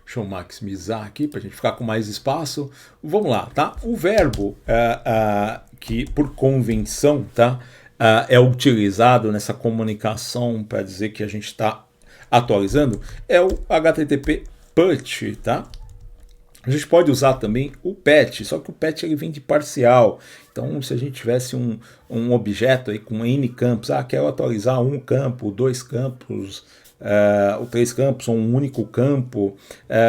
Deixa eu maximizar aqui para a gente ficar com mais espaço. Vamos lá, tá? O verbo que por convenção, tá, é utilizado nessa comunicação para dizer que a gente está atualizando é o HTTP PUT, tá? A gente pode usar também o PET, só que o PET ele vem de parcial. Então, se a gente tivesse um objeto aí com N campos, quero atualizar um campo, 2 campos, ou 3 campos, ou um único campo,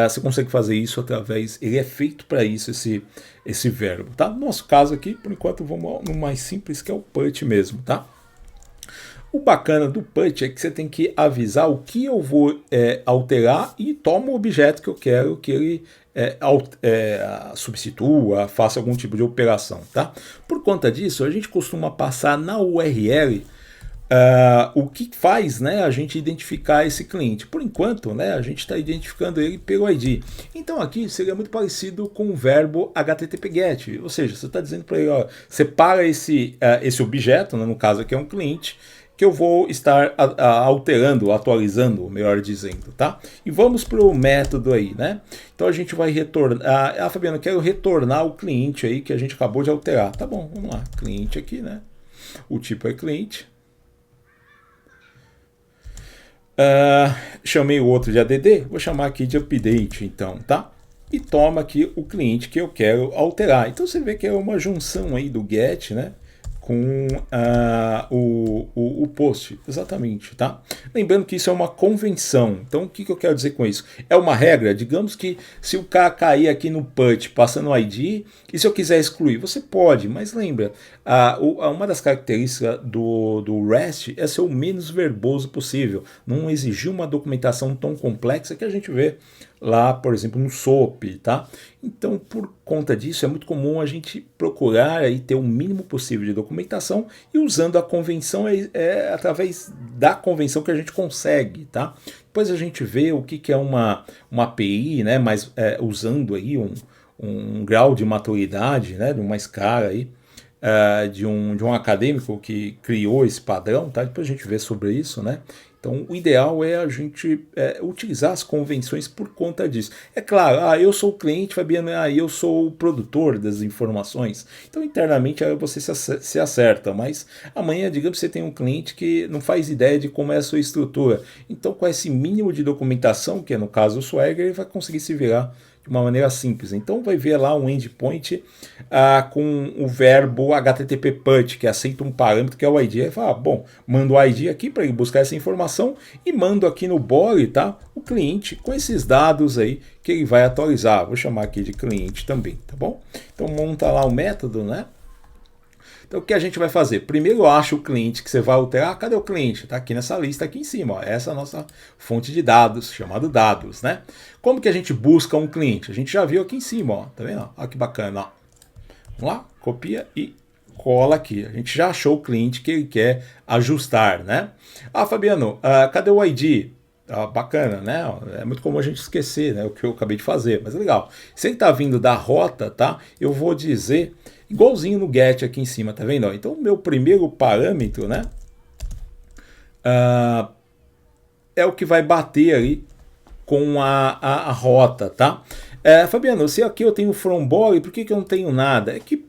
você consegue fazer isso através, ele é feito para isso, esse verbo, tá? No nosso caso aqui, por enquanto, vamos no mais simples, que é o PUT mesmo, tá? O bacana do PUT é que você tem que avisar o que eu vou alterar e toma o objeto que eu quero que ele substitua, faça algum tipo de operação, tá? Por conta disso, a gente costuma passar na URL o que faz, né, a gente identificar esse cliente. Por enquanto, né, a gente está identificando ele pelo ID. Então aqui seria muito parecido com o verbo HTTP-GET, ou seja, você está dizendo para ele, ó, separa esse objeto, né, no caso aqui é um cliente, que eu vou estar alterando, atualizando, melhor dizendo, tá? E vamos para o método aí, né? Então a gente vai retornar, Fabiano, eu quero retornar o cliente aí que a gente acabou de alterar. Tá bom, vamos lá, cliente aqui, né? O tipo é cliente. Chamei o outro de add, vou chamar aqui de update, então, tá? E toma aqui o cliente que eu quero alterar. Então você vê que é uma junção aí do get, né? Com o post, exatamente, tá? Lembrando que isso é uma convenção. Então, o que eu quero dizer com isso? É uma regra, digamos que se o cara cair aqui no PUT, passando o ID, e se eu quiser excluir, você pode, mas lembra, uma das características do REST é ser o menos verboso possível, não exigir uma documentação tão complexa que a gente vê lá, por exemplo, no SOAP, tá? Então, por conta disso, é muito comum a gente procurar aí ter o mínimo possível de documentação e usando a convenção, através da convenção que a gente consegue, tá? Depois a gente vê o que é uma API, né? Mas usando aí um grau de maturidade, né? De uma escala aí, de um acadêmico que criou esse padrão, tá? Depois a gente vê sobre isso, né? Então, o ideal é a gente utilizar as convenções por conta disso. É claro, eu sou o cliente, Fabiano, eu sou o produtor das informações. Então, internamente, você se acerta, mas amanhã, digamos que você tem um cliente que não faz ideia de como é a sua estrutura. Então, com esse mínimo de documentação, que é no caso o Swagger, ele vai conseguir se virar de uma maneira simples. Então vai ver lá um endpoint com o verbo HTTP PUT, que aceita um parâmetro que é o ID. Aí fala, bom, mando o ID aqui para ele buscar essa informação e mando aqui no body, tá, o cliente com esses dados aí que ele vai atualizar. Vou chamar aqui de cliente também, tá bom? Então monta lá o método, né? Então o que a gente vai fazer? Primeiro eu acho o cliente que você vai alterar. Cadê o cliente? Está aqui nessa lista aqui em cima. Ó. Essa é a nossa fonte de dados, chamado dados, né? Como que a gente busca um cliente? A gente já viu aqui em cima, ó. Tá vendo? Olha que bacana. Ó. Vamos lá, copia e cola aqui. A gente já achou o cliente que ele quer ajustar, né? Ah, Fabiano, cadê o ID? Bacana, né? É muito comum a gente esquecer, né? O que eu acabei de fazer, mas é legal. Se ele está vindo da rota, tá? Eu vou dizer igualzinho no get aqui em cima, tá vendo? Então, o meu primeiro parâmetro, né? É o que vai bater ali com a rota, tá? Fabiano, se aqui eu tenho from body, por que eu não tenho nada? É que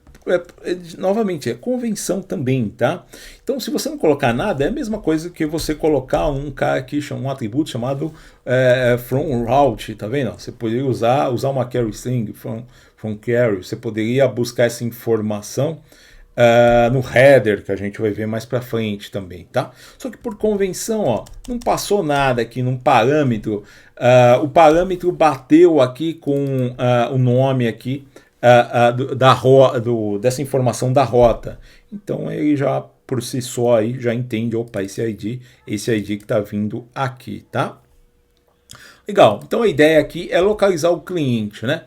novamente, é convenção também, tá? Então, se você não colocar nada, é a mesma coisa que você colocar um cara aqui, um atributo chamado from route, tá vendo? Você poderia usar uma carry string from carry, você poderia buscar essa informação no header, que a gente vai ver mais para frente também, tá? Só que por convenção, ó, não passou nada aqui num parâmetro, o parâmetro bateu aqui com o nome aqui, dessa informação da rota. Então ele já por si só aí já entende, opa, esse ID que está vindo aqui, tá? Legal. Então a ideia aqui é localizar o cliente, né?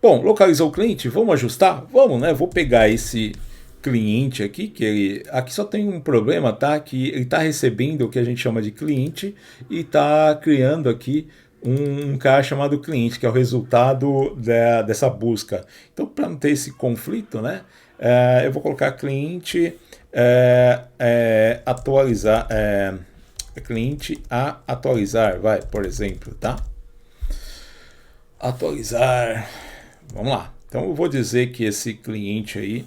Bom, localizar o cliente, vamos ajustar? Vamos, né? Vou pegar esse cliente aqui, que ele aqui só tem um problema, tá? Que ele está recebendo o que a gente chama de cliente e está criando aqui um cara chamado cliente, que é o resultado dessa busca. Então, para não ter esse conflito, né, eu vou colocar cliente atualizar, cliente a atualizar, vai, por exemplo, tá? Atualizar, vamos lá. Então, eu vou dizer que esse cliente aí,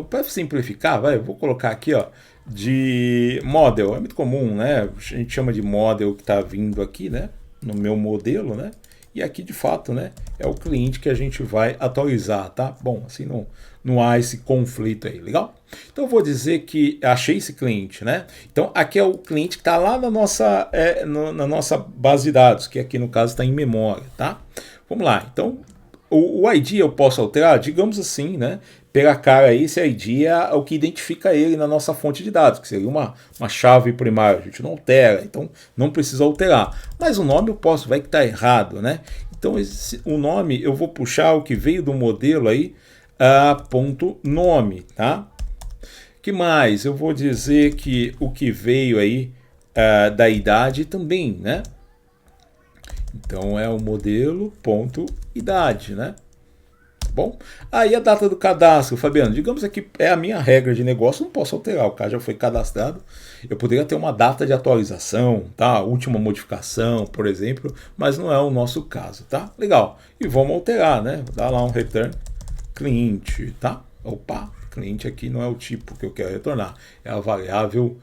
para simplificar, eu vou colocar aqui, ó, de model. É muito comum, né? A gente chama de model que está vindo aqui, né? No meu modelo, né? E aqui de fato, né? É o cliente que a gente vai atualizar, tá? Bom, assim não há esse conflito aí, legal? Então eu vou dizer que achei esse cliente, né? Então aqui é o cliente que está lá na na nossa base de dados, que aqui no caso está em memória, tá? Vamos lá. Então o ID eu posso alterar, digamos assim, né? Pela cara aí, esse ID é o que identifica ele na nossa fonte de dados, que seria uma chave primária, a gente não altera, então não precisa alterar. Mas o nome eu posso, vai que está errado, né? Então o nome eu vou puxar o que veio do modelo aí, ponto nome, tá? Que mais? Eu vou dizer que o que veio aí da idade também, né? Então é o modelo ponto idade, né? Bom, aí a data do cadastro, Fabiano, digamos que é a minha regra de negócio, não posso alterar, o cara já foi cadastrado, eu poderia ter uma data de atualização, tá? Última modificação, por exemplo, mas não é o nosso caso, tá? Legal, e vamos alterar, né? Dá lá um return cliente, tá? Opa, cliente aqui não é o tipo que eu quero retornar, é a variável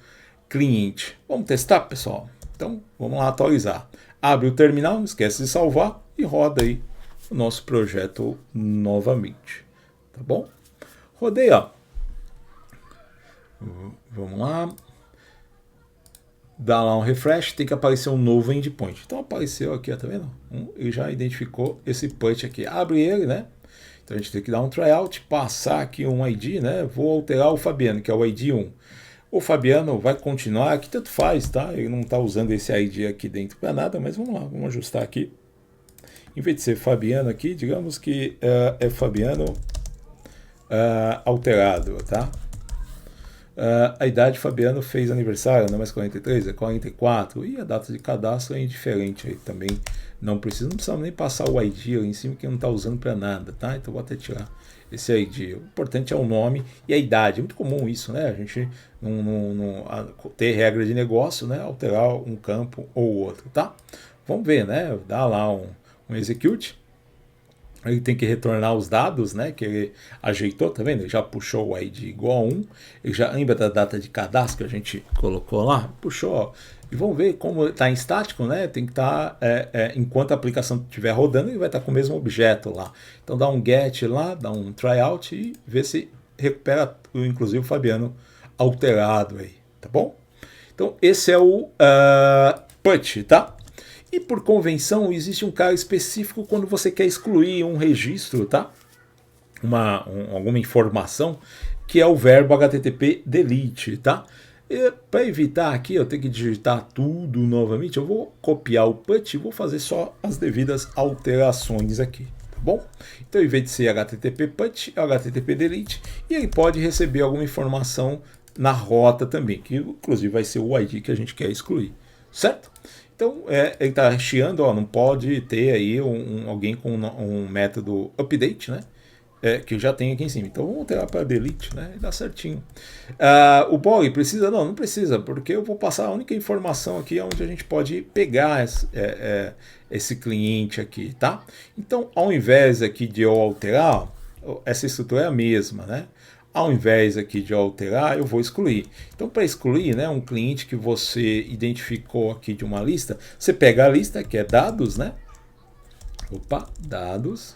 cliente. Vamos testar, pessoal? Então, vamos lá atualizar. Abre o terminal, não esquece de salvar e roda aí o nosso projeto novamente, tá bom? Rodei, ó. Vamos lá. Dá lá um refresh, tem que aparecer um novo endpoint. Então apareceu aqui, ó, tá vendo? Ele já identificou esse punch aqui. Abre ele, né? Então a gente tem que dar um tryout, passar aqui um ID, né? Vou alterar o Fabiano, que é o ID 1. O Fabiano vai continuar, aqui tanto faz, tá? Ele não está usando esse ID aqui dentro para nada, mas vamos lá, vamos ajustar aqui. Em vez de ser Fabiano aqui, digamos que é Fabiano alterado, tá? A idade Fabiano fez aniversário, não é mais 43, é 44. E a data de cadastro é indiferente aí também. Não precisa nem passar o ID ali em cima, que não está usando para nada, tá? Então vou até tirar esse ID. O importante é o nome e a idade. É muito comum isso, né? A gente não ter regra de negócio, né? Alterar um campo ou outro, tá? Vamos ver, né? Dá lá um execute. ele tem que retornar os dados, né, que ele ajeitou, tá vendo? Ele já puxou o ID igual a 1, ele já lembra da data de cadastro que a gente colocou lá, puxou, ó, e vamos ver como está em estático, né, tem que estar, enquanto a aplicação estiver rodando, ele vai estar com o mesmo objeto lá. Então dá um get lá, dá um tryout e vê se recupera, inclusive o Fabiano alterado aí, tá bom? Então esse é o put, tá? E por convenção, existe um cara específico quando você quer excluir um registro, tá? Alguma informação, que é o verbo HTTP delete, tá? Para evitar aqui, eu tenho que digitar tudo novamente, eu vou copiar o put e vou fazer só as devidas alterações aqui, tá bom? Então, em vez de ser HTTP put, é HTTP delete, e ele pode receber alguma informação na rota também, que inclusive vai ser o ID que a gente quer excluir, certo? Então, ele está hasteando, ó, não pode ter aí alguém com um método update, né? Que já tem aqui em cima. Então, vamos alterar para delete, né? E dá certinho. O bog precisa? Não precisa, porque eu vou passar a única informação aqui onde a gente pode pegar esse cliente aqui, tá? Então, ao invés aqui de eu alterar, essa estrutura é a mesma, né? Ao invés aqui de alterar, eu vou excluir. Então, para excluir, né, um cliente que você identificou aqui de uma lista, você pega a lista, que é dados, né? Opa, dados.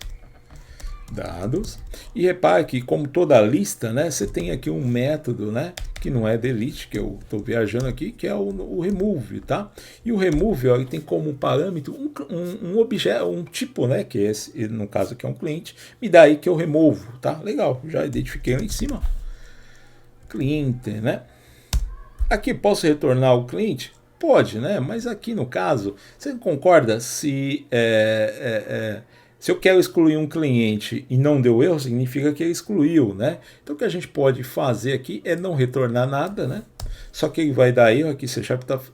E repare que, como toda lista, né, você tem aqui um método, né, que não é delete, que eu estou viajando aqui, que é o remove, tá? E o remove, ó, ele tem como parâmetro um objeto, um tipo, né, que é esse, no caso aqui é um cliente, me dá aí que eu removo, tá? Legal, já identifiquei lá em cima. Cliente, né? Aqui posso retornar o cliente? Pode, né? Mas aqui no caso, você concorda se se eu quero excluir um cliente e não deu erro, significa que ele excluiu, né? Então o que a gente pode fazer aqui é não retornar nada, né? Só que ele vai dar erro aqui, C#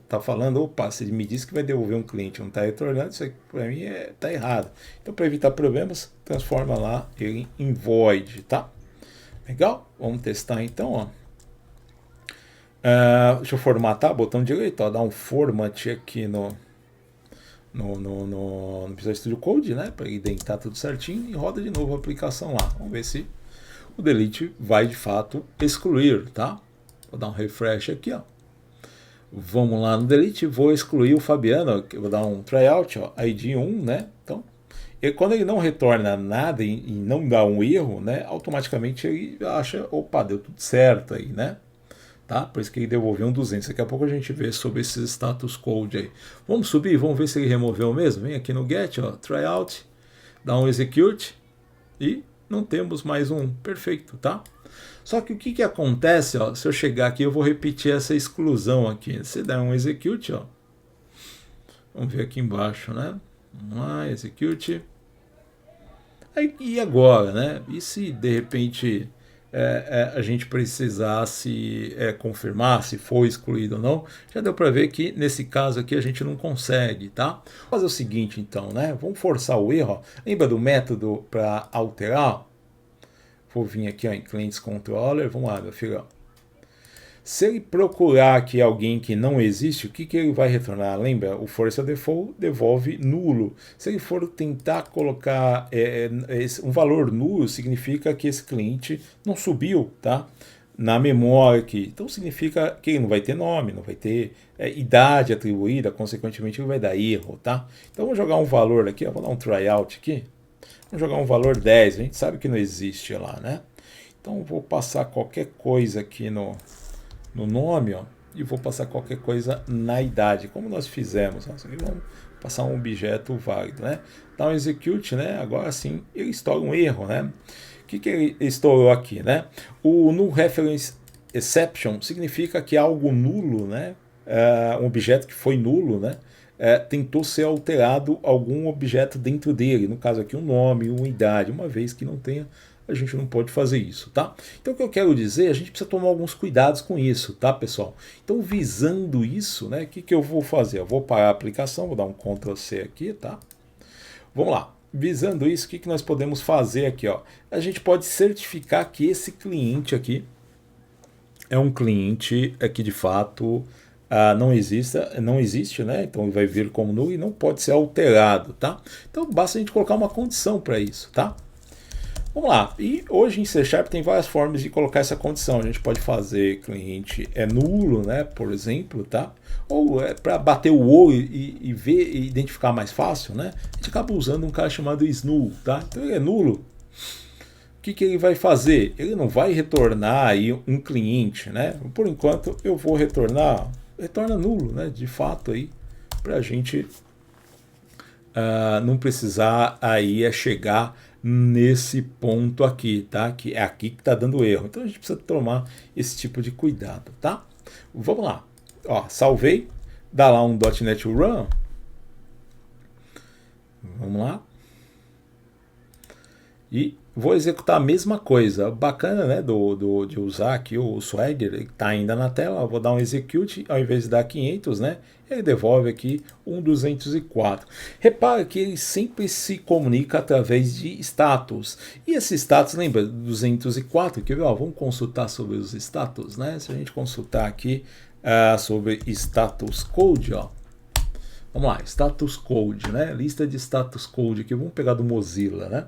tá falando, opa, se ele me disse que vai devolver um cliente, não está retornando, isso aqui para mim tá errado. Então para evitar problemas, transforma lá ele em void, tá? Legal? Vamos testar então, ó. Deixa eu formatar, botão direito, ó, dar um format aqui no Visual Studio Code, né, para indentar tudo certinho, e roda de novo a aplicação lá. Vamos ver se o delete vai de fato excluir, tá? Vou dar um refresh aqui, ó. Vamos lá no delete, vou excluir o Fabiano, vou dar um tryout, ó, ID 1, né? Então, quando ele não retorna nada e não dá um erro, né, automaticamente ele acha, opa, deu tudo certo aí, né? Tá? Por isso que ele devolveu um 200. Daqui a pouco a gente vê sobre esses status code aí. Vamos subir, vamos ver se ele removeu mesmo. Vem aqui no get, ó, tryout, dá um execute e não temos mais um. Perfeito, tá? Só que o que acontece, ó, se eu chegar aqui, eu vou repetir essa exclusão aqui. Você dá um execute, ó. Vamos ver aqui embaixo, né? Vamos lá, execute. Aí, e agora, né? E se de repente a gente precisasse confirmar se foi excluído ou não, já deu para ver que nesse caso aqui a gente não consegue, tá? Vamos fazer o seguinte então, né? Vamos forçar o erro, ó. Lembra do método para alterar? Vou vir aqui, ó, em Clients Controller, vamos lá, meu filho, ó. Se ele procurar aqui alguém que não existe, o que ele vai retornar? Lembra? O força default devolve nulo. Se ele for tentar colocar um valor nulo, significa que esse cliente não subiu, tá? Na memória aqui. Então significa que ele não vai ter nome, não vai ter idade atribuída, consequentemente ele vai dar erro, tá? Então vou jogar um valor aqui, ó, vou dar um tryout aqui. Vamos jogar um valor 10, a gente sabe que não existe lá, né? Então vou passar qualquer coisa aqui no nome, ó, e vou passar qualquer coisa na idade, como nós fizemos. Ó, vamos passar um objeto válido, né? Dá um execute, né? Agora sim ele estoura um erro, né? O que ele estourou aqui, né? O null reference exception significa que algo nulo, né? Um objeto que foi nulo, né? Tentou ser alterado algum objeto dentro dele, no caso aqui um nome, uma idade, uma vez que não tenha, a gente não pode fazer isso, tá? Então o que eu quero dizer, a gente precisa tomar alguns cuidados com isso, tá, pessoal? Então visando isso, né, o que eu vou fazer? Eu vou parar a aplicação, vou dar um Ctrl C aqui, tá? Vamos lá. Visando isso, o que nós podemos fazer aqui, ó? A gente pode certificar que esse cliente aqui é um cliente que de fato não existe, né? Então ele vai vir como nulo e não pode ser alterado, tá? Então basta a gente colocar uma condição para isso, tá? Vamos lá, e hoje em C# tem várias formas de colocar essa condição. A gente pode fazer cliente é nulo, né, por exemplo, tá? Ou para bater o olho e ver e identificar mais fácil, né? A gente acaba usando um cara chamado isNull, tá? Então ele é nulo. O que ele vai fazer? Ele não vai retornar aí um cliente, né? Por enquanto eu vou retorna nulo, né? De fato aí, para a gente não precisar aí chegar nesse ponto aqui, tá? Que é aqui que está dando erro. Então a gente precisa tomar esse tipo de cuidado, tá? Vamos lá. Ó, salvei, dá lá um .NET Run. Vamos lá. E vou executar a mesma coisa. Bacana, né, de usar aqui o Swagger, ele está ainda na tela. Vou dar um execute, ao invés de dar 500, né, ele devolve aqui um 204. Repara que ele sempre se comunica através de status. E esse status, lembra, 204, que vamos consultar sobre os status, né? Se a gente consultar aqui sobre status code, ó. Vamos lá, status code, né? Lista de status code aqui, vamos pegar do Mozilla, né?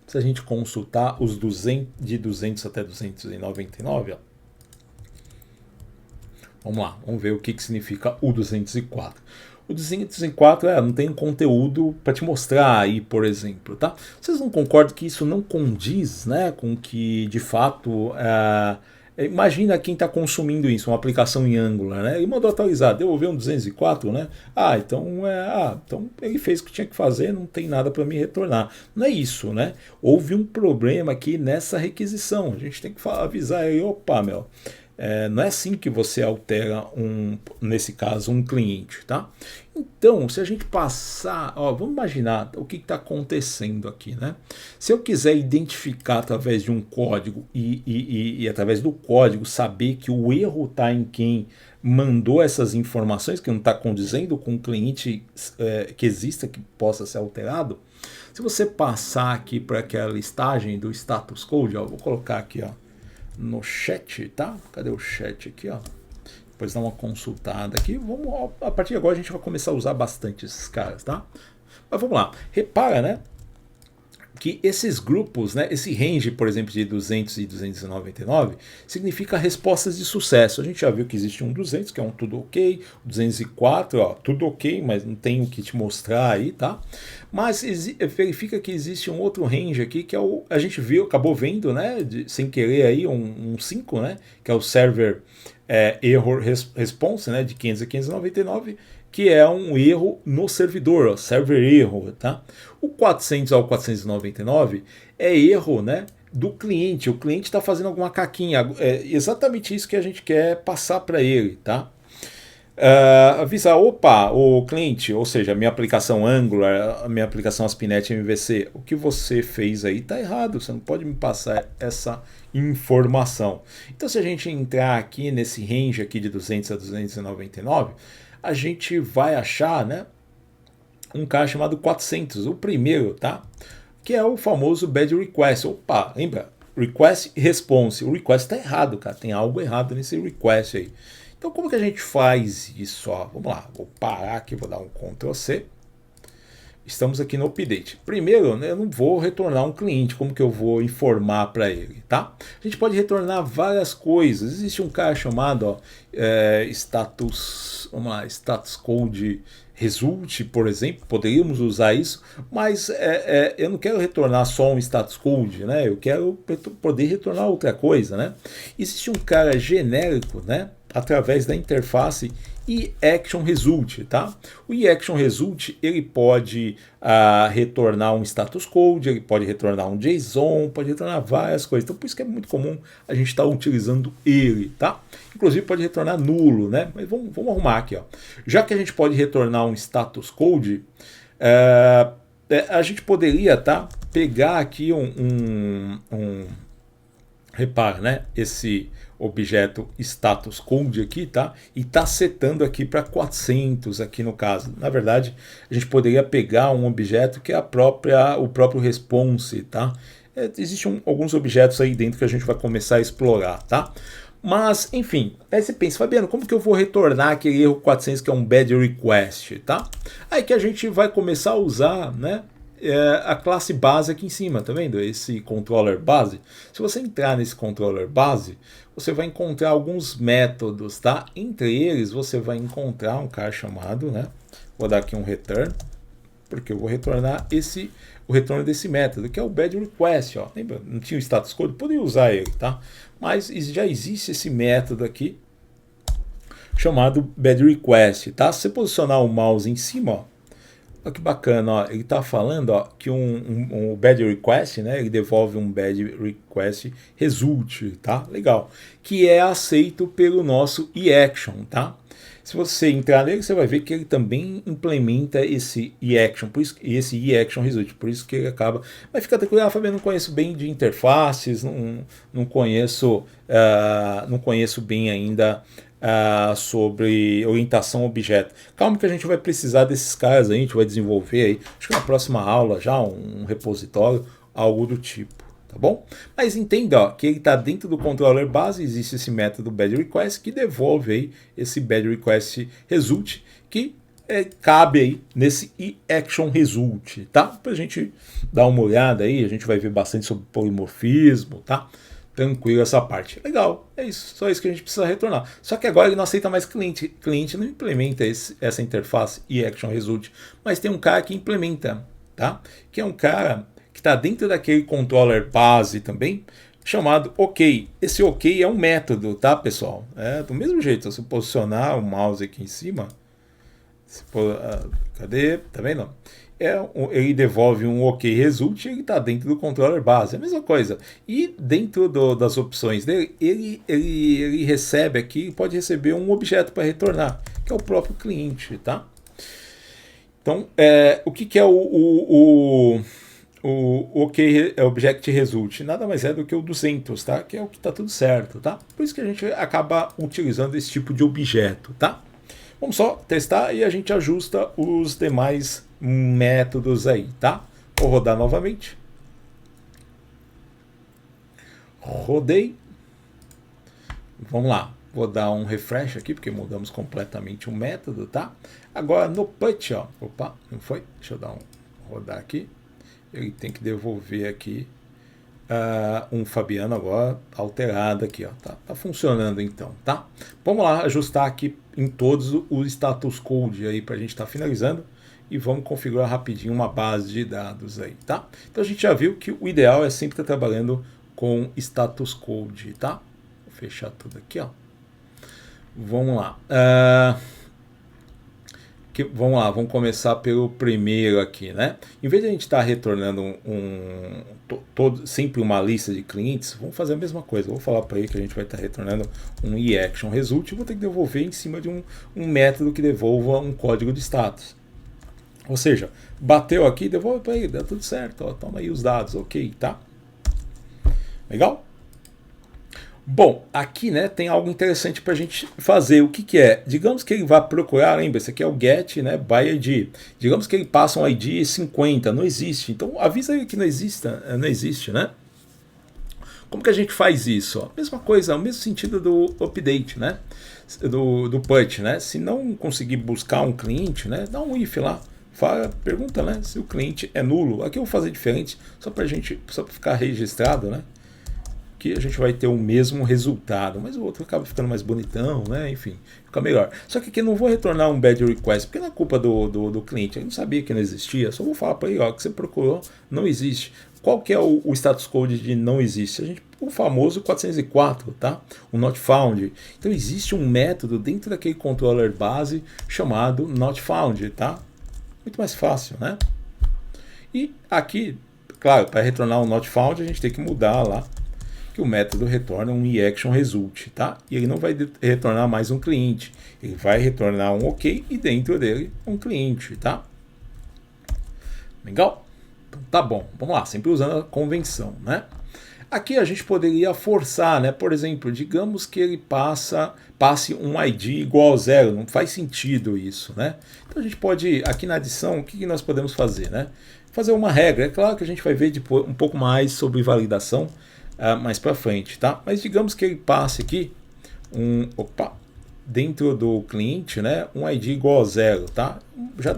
Se a gente consultar os 200, de 200 até 299, ó. Vamos lá, vamos ver o que significa o 204. O 204 não tem conteúdo para te mostrar aí, por exemplo, tá? Vocês não concordam que isso não condiz, né, com que, de fato, imagina quem está consumindo isso, uma aplicação em Angular, né? Ele mandou atualizar, devolveu um 204, né? Então ele fez o que tinha que fazer, não tem nada para me retornar. Não é isso, né? Houve um problema aqui nessa requisição. A gente tem que avisar aí, opa, meu. Não é assim que você altera nesse caso, um cliente, tá? Então, se a gente passar, vamos imaginar o que está acontecendo aqui, né? Se eu quiser identificar através de um código e através do código saber que o erro está em quem mandou essas informações, que não está condizendo com o cliente que exista, que possa ser alterado, se você passar aqui para aquela listagem do status code, vou colocar aqui, ó, no chat, tá? Cadê o chat aqui, ó? Depois dá uma consultada aqui. A partir de agora a gente vai começar a usar bastante esses caras, tá? Mas vamos lá. Repara, né, que esses grupos, né, esse range, por exemplo, de 200 e 299, significa respostas de sucesso. A gente já viu que existe um 200, que é um tudo ok, o 204, ó, tudo ok, mas não tem o que te mostrar aí, tá? Mas verifica que existe um outro range aqui, que é a gente viu, acabou vendo, né, sem querer aí, um 5, né, que é o server error response, né, de 500 a 599, que é um erro no servidor, ó, server erro, tá? O 400 ao 499 é erro, né, do cliente. O cliente está fazendo alguma caquinha. É exatamente isso que a gente quer passar para ele, tá? Avisar, opa, o cliente, ou seja, a minha aplicação Angular, a minha aplicação ASP.NET MVC, o que você fez aí está errado, você não pode me passar essa informação. Então, se a gente entrar aqui nesse range aqui de 200 a 299, a gente vai achar, né, um cara chamado 400, o primeiro, tá? Que é o famoso bad request. Opa, lembra? Request e response. O request está errado, cara. Tem algo errado nesse request aí. Então, como que a gente faz isso? Vamos lá, vou parar aqui, vou dar um Ctrl C. Estamos aqui no update. Primeiro, né, eu não vou retornar um cliente, como que eu vou informar para ele, tá? A gente pode retornar várias coisas. Existe um cara chamado status code result, por exemplo, poderíamos usar isso, mas eu não quero retornar só um status code, né? Eu quero poder retornar outra coisa, né? Existe um cara genérico, né, através da interface eActionResult, tá? O eActionResult, ele pode retornar um status code, ele pode retornar um JSON, pode retornar várias coisas. Então, por isso que é muito comum a gente estar utilizando ele, tá? Inclusive, pode retornar nulo, né? Mas vamos arrumar aqui, ó. Já que a gente pode retornar um status code, a gente poderia, tá, pegar aqui repara, né? Esse objeto status code aqui, tá? E tá setando aqui para 400 aqui no caso. Na verdade, a gente poderia pegar um objeto que é o próprio response, tá? Existem alguns objetos aí dentro que a gente vai começar a explorar, tá? Mas, enfim, aí você pensa, Fabiano, como que eu vou retornar aquele erro 400 que é um bad request, tá? Aí que a gente vai começar a usar, né, a classe base aqui em cima, tá vendo? Esse controller base. Se você entrar nesse controller base, você vai encontrar alguns métodos, tá? Entre eles, você vai encontrar um cara chamado, né? Vou dar aqui um return, porque eu vou retornar o retorno desse método, que é o bad request, ó. Lembra? Não tinha o status code, poderia usar ele, tá? Mas já existe esse método aqui chamado bad request, tá? Se você posicionar o mouse em cima, ó, olha que bacana, ó, ele está falando, ó, que um bad request, né, ele devolve um bad request result, tá? Legal. Que é aceito pelo nosso eAction, tá? Se você entrar nele, você vai ver que ele também implementa esse eAction, por isso, esse eAction result, por isso que ele acaba. Mas fica tranquilo, Fabiano, não conheço bem de interfaces, não conheço bem ainda sobre orientação a objeto. Calma que a gente vai precisar desses caras aí, a gente vai desenvolver aí, acho que na próxima aula já, um repositório, algo do tipo. Tá bom? Mas entenda, ó, que ele está dentro do controller base, existe esse método bad request que devolve aí esse bad request result que cabe aí nesse eAction result, tá? Para a gente dar uma olhada aí, a gente vai ver bastante sobre polimorfismo, tá? Tranquilo essa parte. Legal, é isso, só isso que a gente precisa retornar. Só que agora ele não aceita mais cliente. Cliente não implementa essa interface eAction result, mas tem um cara que implementa, tá? Que é um cara que está dentro daquele controller base também, chamado OK. Esse OK é um método, tá, pessoal? Do mesmo jeito, se eu posicionar o mouse aqui em cima, cadê? Tá vendo? Ele devolve um OK result e ele está dentro do controller base, é a mesma coisa. E dentro das opções dele, ele recebe aqui, pode receber um objeto para retornar, que é o próprio cliente, tá? Então, o que é o OK Object Result? Nada mais é do que o 200, tá? Que é o que está tudo certo, tá? Por isso que a gente acaba utilizando esse tipo de objeto, tá? Vamos só testar e a gente ajusta os demais métodos aí, tá? Vou rodar novamente. Rodei. Vamos lá. Vou dar um refresh aqui, porque mudamos completamente o método, tá? Agora no put, ó. Opa, não foi? Deixa eu rodar aqui. Ele tem que devolver aqui um Fabiano agora alterado aqui, ó. Tá funcionando então, tá? Vamos lá ajustar aqui em todos o status code aí para a gente estar finalizando e vamos configurar rapidinho uma base de dados aí, tá? Então a gente já viu que o ideal é sempre estar trabalhando com status code, tá? Vou fechar tudo aqui, ó. Vamos lá. Vamos começar pelo primeiro aqui, né? Em vez de a gente estar retornando sempre uma lista de clientes, vamos fazer a mesma coisa. Vou falar para ele que a gente vai estar retornando um eAction result e vou ter que devolver em cima de um método que devolva um código de status. Ou seja, bateu aqui, devolve para ele, dá tudo certo, ó, toma aí os dados, ok, tá? Legal? Bom, aqui, né, tem algo interessante para a gente fazer. O que é? Digamos que ele vai procurar, lembra, esse aqui é o get, né, by ID. Digamos que ele passa um ID 50, não existe. Então avisa ele que não existe, né? Como que a gente faz isso? Ó, mesma coisa, o mesmo sentido do update, né? Do put, né? Se não conseguir buscar um cliente, né, dá um if lá. Pergunta, né, se o cliente é nulo. Aqui eu vou fazer diferente, só para ficar registrado, né? Que a gente vai ter o mesmo resultado, mas o outro acaba ficando mais bonitão, né? Enfim, fica melhor. Só que aqui eu não vou retornar um bad request, porque não é culpa do cliente, ele não sabia que não existia, só vou falar para ele, ó, que você procurou, não existe. Qual que é o status code de não existe? O famoso 404, tá? O not found. Então existe um método dentro daquele controller base chamado not found, tá? Muito mais fácil, né? E aqui, claro, para retornar um not found, a gente tem que mudar lá que o método retorna um eAction result, tá? E ele não vai retornar mais um cliente, ele vai retornar um OK e dentro dele um cliente, tá? Legal? Então, tá bom, vamos lá, sempre usando a convenção, né? Aqui a gente poderia forçar, né? Por exemplo, digamos que ele passe um ID igual a 0, não faz sentido isso, né? Então a gente pode, aqui na adição, o que nós podemos fazer, né? Fazer uma regra, é claro que a gente vai ver depois um pouco mais sobre validação, mais para frente, tá? Mas digamos que ele passe aqui opa, dentro do cliente, né, um ID igual a 0, tá? Já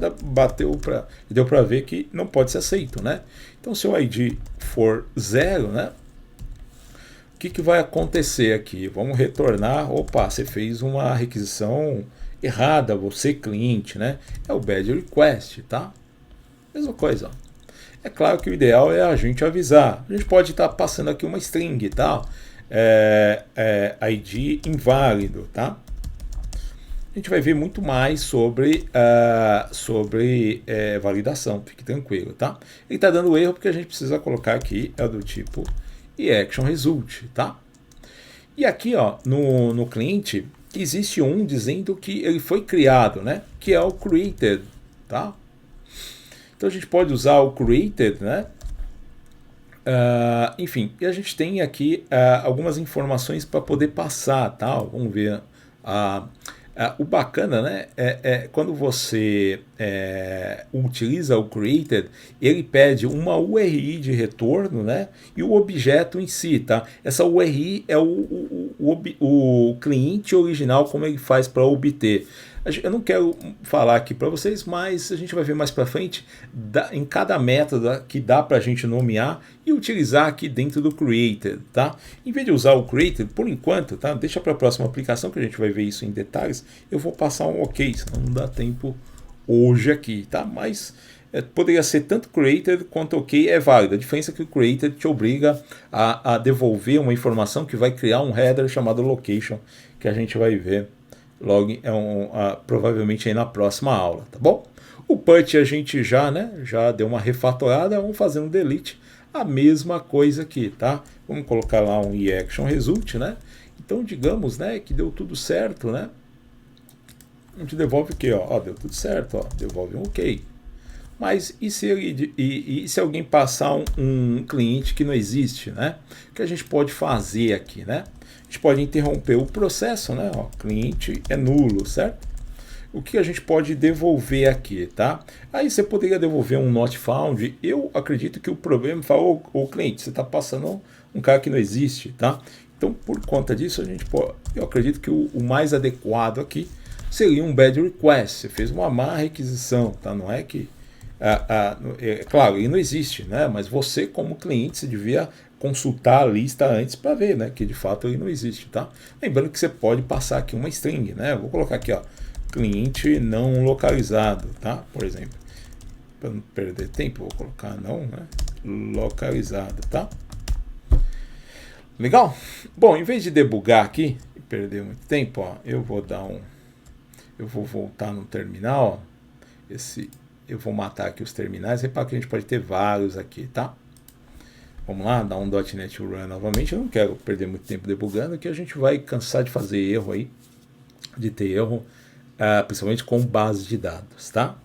deu para ver que não pode ser aceito, né? Então, se o ID for 0, né, o que vai acontecer aqui? Vamos retornar, opa, você fez uma requisição errada, você cliente, né? É o bad request, tá? Mesma coisa, ó. É claro que o ideal é a gente avisar. A gente pode estar passando aqui uma string, tá? ID inválido, tá? A gente vai ver muito mais sobre validação, fique tranquilo, tá? Ele está dando erro porque a gente precisa colocar aqui, é do tipo action_result, tá? E aqui, ó, no cliente, existe um dizendo que ele foi criado, né? Que é o created, tá? Então a gente pode usar o created, né? Enfim, e a gente tem aqui algumas informações para poder passar, tá? Vamos ver. O bacana, né, quando você utiliza o created, ele pede uma URI de retorno, né, e o objeto em si, tá? Essa URI é o cliente original, como ele faz para obter. Eu não quero falar aqui para vocês, mas a gente vai ver mais para frente em cada método que dá para a gente nomear e utilizar aqui dentro do created, tá? Em vez de usar o created, por enquanto, tá? Deixa para a próxima aplicação que a gente vai ver isso em detalhes. Eu vou passar um OK, senão não dá tempo hoje aqui, tá? Mas poderia ser tanto created quanto OK, é válido. A diferença é que o created te obriga a devolver uma informação que vai criar um header chamado location, que a gente vai ver logo provavelmente aí na próxima aula, tá bom? O put a gente já deu uma refatorada, vamos fazer um delete, a mesma coisa aqui, tá? Vamos colocar lá um action_result, né? Então digamos, né, que deu tudo certo, né? A gente devolve o quê? Ó, deu tudo certo, ó, devolve um OK. Mas e se alguém passar um cliente que não existe, né? O que a gente pode fazer aqui, né? A gente pode interromper o processo, né? Ó, cliente é nulo, certo? O que a gente pode devolver aqui, tá? Aí você poderia devolver um not found. Eu acredito que o problema fala, o cliente, você está passando um cara que não existe, tá? Então, por conta disso, eu acredito que o mais adequado aqui seria um bad request. Você fez uma má requisição, tá? Não é que claro, ele não existe, né? Mas você, como cliente, você devia consultar a lista antes para ver, né, que de fato ele não existe, tá? Lembrando que você pode passar aqui uma string, né? Eu vou colocar aqui, ó, cliente não localizado, tá? Por exemplo, para não perder tempo, vou colocar não, né? Localizado, tá? Legal? Bom, em vez de debugar aqui e perder muito tempo, ó, eu vou voltar no terminal, ó, eu vou matar aqui os terminais, repara que a gente pode ter vários aqui, tá? Vamos lá, dar um .NET Run novamente. Eu não quero perder muito tempo debugando, que a gente vai cansar de fazer erro aí, de ter erro, principalmente com base de dados, tá?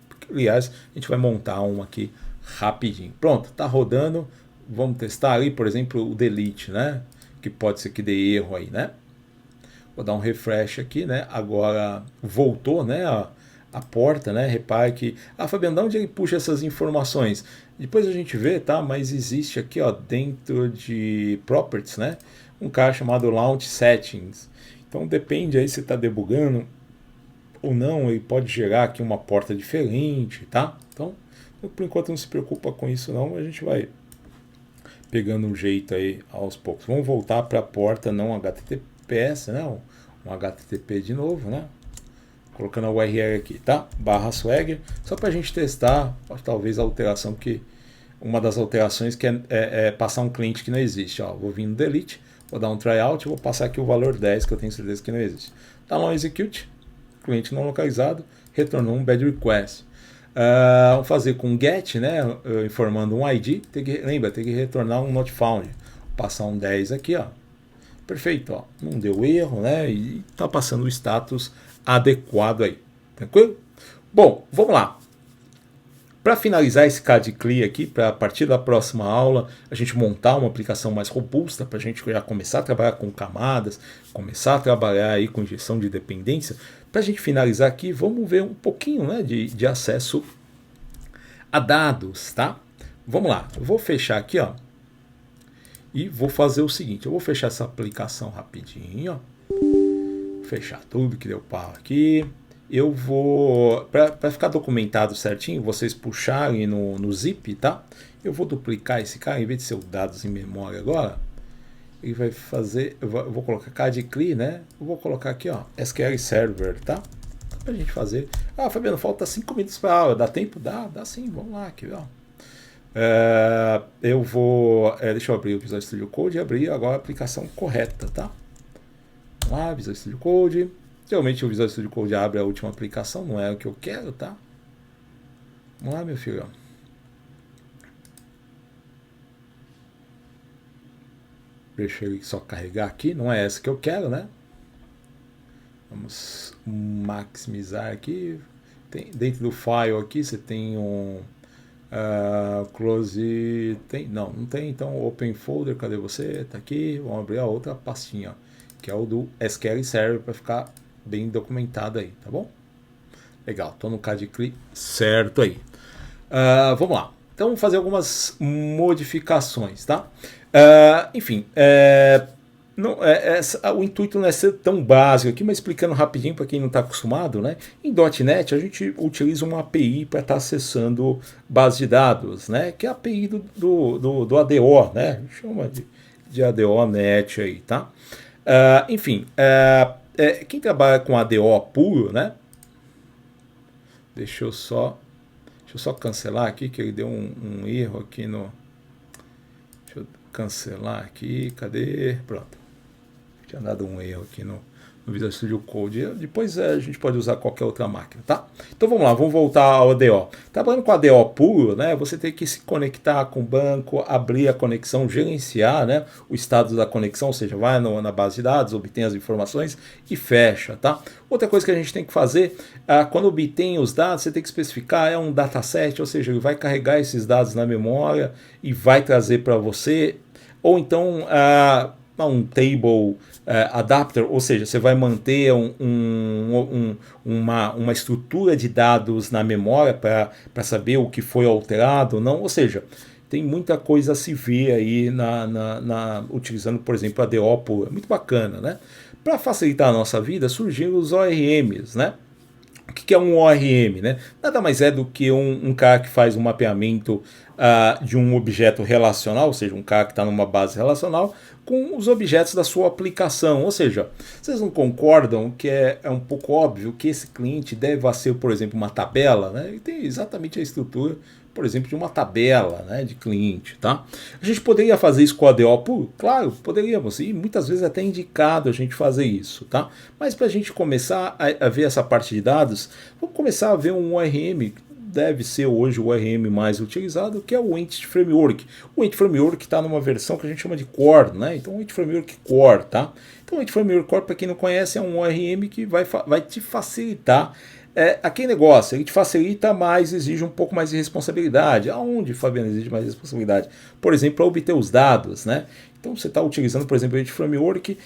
Porque, aliás, a gente vai montar um aqui rapidinho. Pronto, tá rodando. Vamos testar ali, por exemplo, o delete, né? Que pode ser que dê erro aí, né? Vou dar um refresh aqui, né? Agora voltou, né? A porta, né? Repare que... Fabiano, de onde ele puxa essas informações? Depois a gente vê, tá? Mas existe aqui, ó, dentro de Properties, né? Um cara chamado Launch Settings. Então depende aí se está debugando ou não, ele pode gerar aqui uma porta diferente, tá? Então, por enquanto não se preocupa com isso não, a gente vai pegando um jeito aí aos poucos. Vamos voltar para a porta não HTTPS, né? Um HTTP de novo, né? Colocando a URL aqui, tá? /swagger, só para a gente testar, talvez a alteração uma das alterações que é passar um cliente que não existe. Ó, vou vir no delete, vou dar um tryout, vou passar aqui o valor 10, que eu tenho certeza que não existe. Tá lá um execute, cliente não localizado, retornou um bad request. Vamos fazer com get, né? Informando um ID, lembra, tem que retornar um not found. Vou passar um 10 aqui, ó. Perfeito, ó. Não deu erro, né? E tá passando o status adequado aí. Tranquilo? Bom, vamos lá. Para finalizar esse CAD CLI aqui, para a partir da próxima aula, a gente montar uma aplicação mais robusta, para a gente já começar a trabalhar com camadas, começar a trabalhar aí com injeção de dependência. Para a gente finalizar aqui, vamos ver um pouquinho, né, de acesso a dados, tá? Vamos lá, eu vou fechar aqui, ó, e vou fazer o seguinte, eu vou fechar essa aplicação rapidinho, ó. fechar tudo que deu pau aqui. Eu vou, para ficar documentado certinho, vocês puxarem no zip, tá? Eu vou duplicar esse cara, em vez de ser o dados em memória agora, ele vai fazer, eu vou colocar cadcli, né? Eu vou colocar aqui, ó, SQL Server, tá? Pra gente fazer. Ah, Fabiano, falta 5 minutos para aula, dá tempo? Dá sim, vamos lá aqui, ó. Eu vou, deixa eu abrir o Visual Studio Code e abrir agora a aplicação correta, tá? Vamos lá, Visual Studio Code. Geralmente o Visual Studio Code abre a última aplicação, não é o que eu quero, tá? Vamos lá, meu filho. Deixa ele só carregar aqui, não é essa que eu quero, né? Vamos maximizar aqui. Dentro do file aqui você tem um close, não tem, então open folder, cadê você? Tá aqui, vamos abrir a outra pastinha, ó, que é o do SQL Server, para ficar bem documentado aí, tá bom? Legal, tô no cadcli certo aí. Vamos lá, então vamos fazer algumas modificações, tá? Enfim, o intuito não é ser tão básico aqui, mas explicando rapidinho para quem não está acostumado, né? Em .NET a gente utiliza uma API para estar acessando base de dados, né? Que é a API do ADO, né? A gente chama de ADO.NET aí, tá? Enfim, quem trabalha com ADO puro, né? Deixa eu só cancelar aqui, que ele deu um erro aqui no... Deixa eu cancelar aqui, cadê? Pronto. Tinha dado um erro aqui no Visual Studio Code. Depois a gente pode usar qualquer outra máquina, tá? Então vamos lá, vamos voltar ao ADO. Trabalhando com ADO puro, né? Você tem que se conectar com o banco, abrir a conexão, gerenciar, né, o status da conexão, ou seja, vai na base de dados, obtém as informações e fecha, tá? Outra coisa que a gente tem que fazer, quando obtém os dados, você tem que especificar, é um dataset, ou seja, ele vai carregar esses dados na memória e vai trazer para você, ou então um table adapter, ou seja, você vai manter uma estrutura de dados na memória para saber o que foi alterado ou não, ou seja, tem muita coisa a se ver aí utilizando, por exemplo, a ADO, é muito bacana, né? Para facilitar a nossa vida, surgiram os ORMs, né? O que é um ORM, né? Nada mais é do que um cara que faz um mapeamento de um objeto relacional, ou seja, um cara que está numa base relacional, com os objetos da sua aplicação. Ou seja, vocês não concordam que é um pouco óbvio que esse cliente deve ser, por exemplo, uma tabela, né? Ele tem exatamente a estrutura, por exemplo, de uma tabela, né, de cliente, tá? A gente poderia fazer isso com a ADO? Claro, poderíamos, e muitas vezes é até indicado a gente fazer isso, tá? Mas para a gente começar a ver essa parte de dados, vamos começar a ver um ORM, deve ser hoje o ORM mais utilizado, que é o Entity Framework. O Entity Framework está numa versão que a gente chama de Core, né? Então o Entity Framework Core, tá? Então o Entity Framework Core, para quem não conhece, é um ORM que vai te facilitar aquele negócio, ele te facilita, mas exige um pouco mais de responsabilidade. Aonde, Fabiano, exige mais responsabilidade? Por exemplo, para obter os dados, né? Então você está utilizando, por exemplo, o Entity Framework,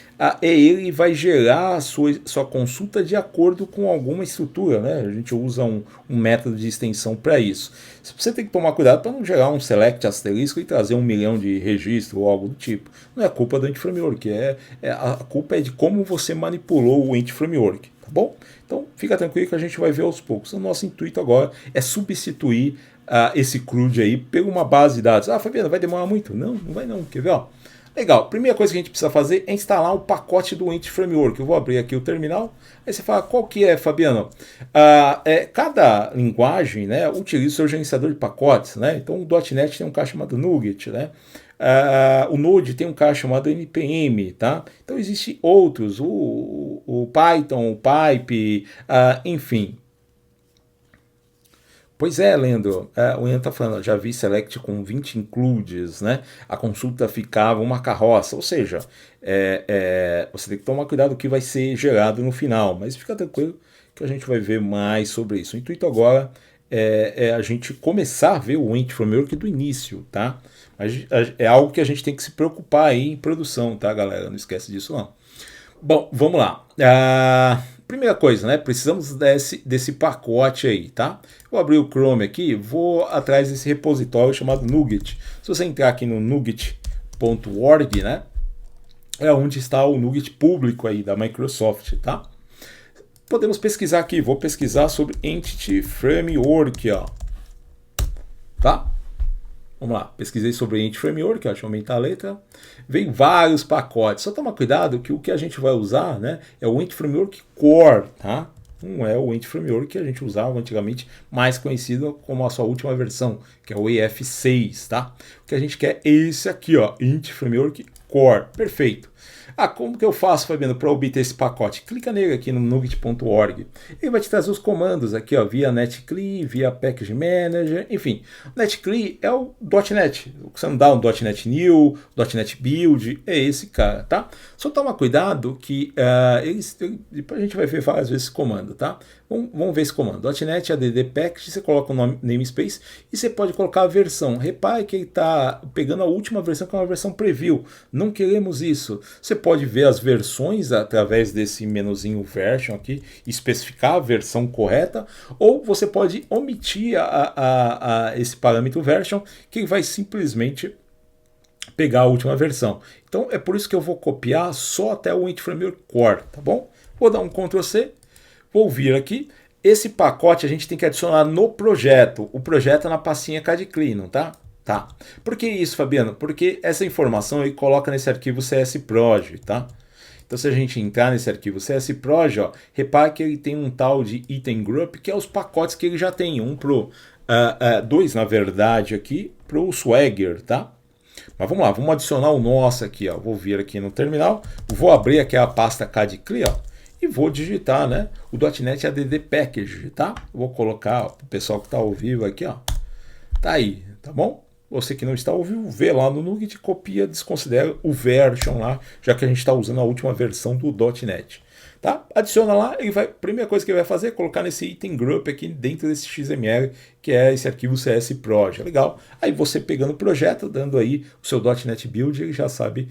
ele vai gerar a sua consulta de acordo com alguma estrutura, né? A gente usa um método de extensão para isso. Você tem que tomar cuidado para não gerar um select asterisco e trazer 1 milhão de registros ou algo do tipo. Não é culpa do Entity Framework, a culpa é de como você manipulou o Entity Framework, tá bom? Então fica tranquilo que a gente vai ver aos poucos. O nosso intuito agora é substituir esse CRUD aí por uma base de dados. Fabiana, vai demorar muito? Não vai não, quer ver? Ó? Legal, primeira coisa que a gente precisa fazer é instalar um pacote do Entity Framework. Eu vou abrir aqui o terminal, aí você fala, qual que é, Fabiano? Cada linguagem, né, utiliza o seu gerenciador de pacotes, né? Então o .NET tem um cara chamado NuGet, né? O Node tem um cara chamado NPM, tá? Então existem outros, o Python, o Pipe, enfim. Pois é, Leandro, o Ian está falando, já vi select com 20 includes, né? A consulta ficava uma carroça, ou seja, você tem que tomar cuidado do que vai ser gerado no final, mas fica tranquilo que a gente vai ver mais sobre isso. O intuito agora é a gente começar a ver o Entity Framework do início, tá? Mas é algo que a gente tem que se preocupar aí em produção, tá, galera? Não esquece disso, não. Bom, vamos lá. Primeira coisa, né? Precisamos desse pacote aí, tá? Vou abrir o Chrome aqui, vou atrás desse repositório chamado NuGet. Se você entrar aqui no nuget.org, né? É onde está o NuGet público aí da Microsoft, tá? podemos pesquisar aqui. Vou pesquisar sobre Entity Framework, ó. Tá? Vamos lá, pesquisei sobre Entity Framework, ó, deixa eu aumentar a letra. Vem vários pacotes. Só toma cuidado que o que a gente vai usar, né, é o Entity Framework Core, tá? Não é o Entity Framework que a gente usava antigamente, mais conhecido como a sua última versão, que é o EF6, tá? O que a gente quer é esse aqui, ó, Entity Framework Core. Perfeito. Ah, como que eu faço, Fabiano, para obter esse pacote? Clica nele aqui no NuGet.org. Ele vai te trazer os comandos aqui, ó, via netcli, via package manager, enfim. O netcli é o .NET. Você não dá um .NET New, .NET Build, é esse cara, tá? Só toma cuidado que depois a gente vai ver várias vezes esse comando, tá? Vamos ver esse comando. .NET add package, você coloca o nome, namespace e você pode colocar a versão. Repare que ele está pegando a última versão, que é uma versão preview. Não queremos isso. Você pode ver as versões através desse menuzinho version aqui, especificar a versão correta, ou você pode omitir esse parâmetro version, que ele vai simplesmente pegar a última versão. Então é por isso que eu vou copiar só até o Entity Framework Core, tá bom? Vou dar um Ctrl C. Vou vir aqui, esse pacote a gente tem que adicionar no projeto. O projeto é na pastinha cadcli, não tá? Tá. Por que isso, Fabiano? Porque essa informação ele coloca nesse arquivo csproj, tá? Então se a gente entrar nesse arquivo csproj, ó, repare que ele tem um tal de item group, que é os pacotes que ele já tem. Dois, na verdade, aqui, para o Swagger, tá? Mas vamos lá, vamos adicionar o nosso aqui, ó. Vou vir aqui no terminal, vou abrir aqui a pasta cadcli, ó. E vou digitar, né, o .NET Add Package, tá? Vou colocar para o pessoal que está ao vivo aqui, ó. Tá aí, tá bom? Você que não está ao vivo, vê lá no NuGet, copia, desconsidera o version lá, já que a gente está usando a última versão do .NET. Tá? Adiciona lá, ele vai, a primeira coisa que ele vai fazer é colocar nesse item group aqui dentro desse XML, que é esse arquivo csproj. Legal? Aí você pegando o projeto, dando aí o seu .NET Build, ele já sabe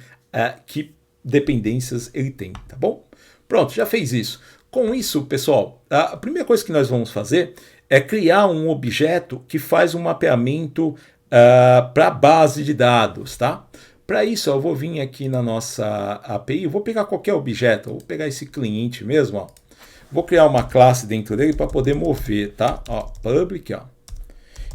que dependências ele tem, tá bom? Pronto, já fez isso. Com isso, pessoal, a primeira coisa que nós vamos fazer é criar um objeto que faz um mapeamento para a base de dados, tá? Para isso, eu vou vir aqui na nossa API, eu vou pegar qualquer objeto, eu vou pegar esse cliente mesmo, ó. Vou criar uma classe dentro dele para poder mover, tá? Ó, public, ó.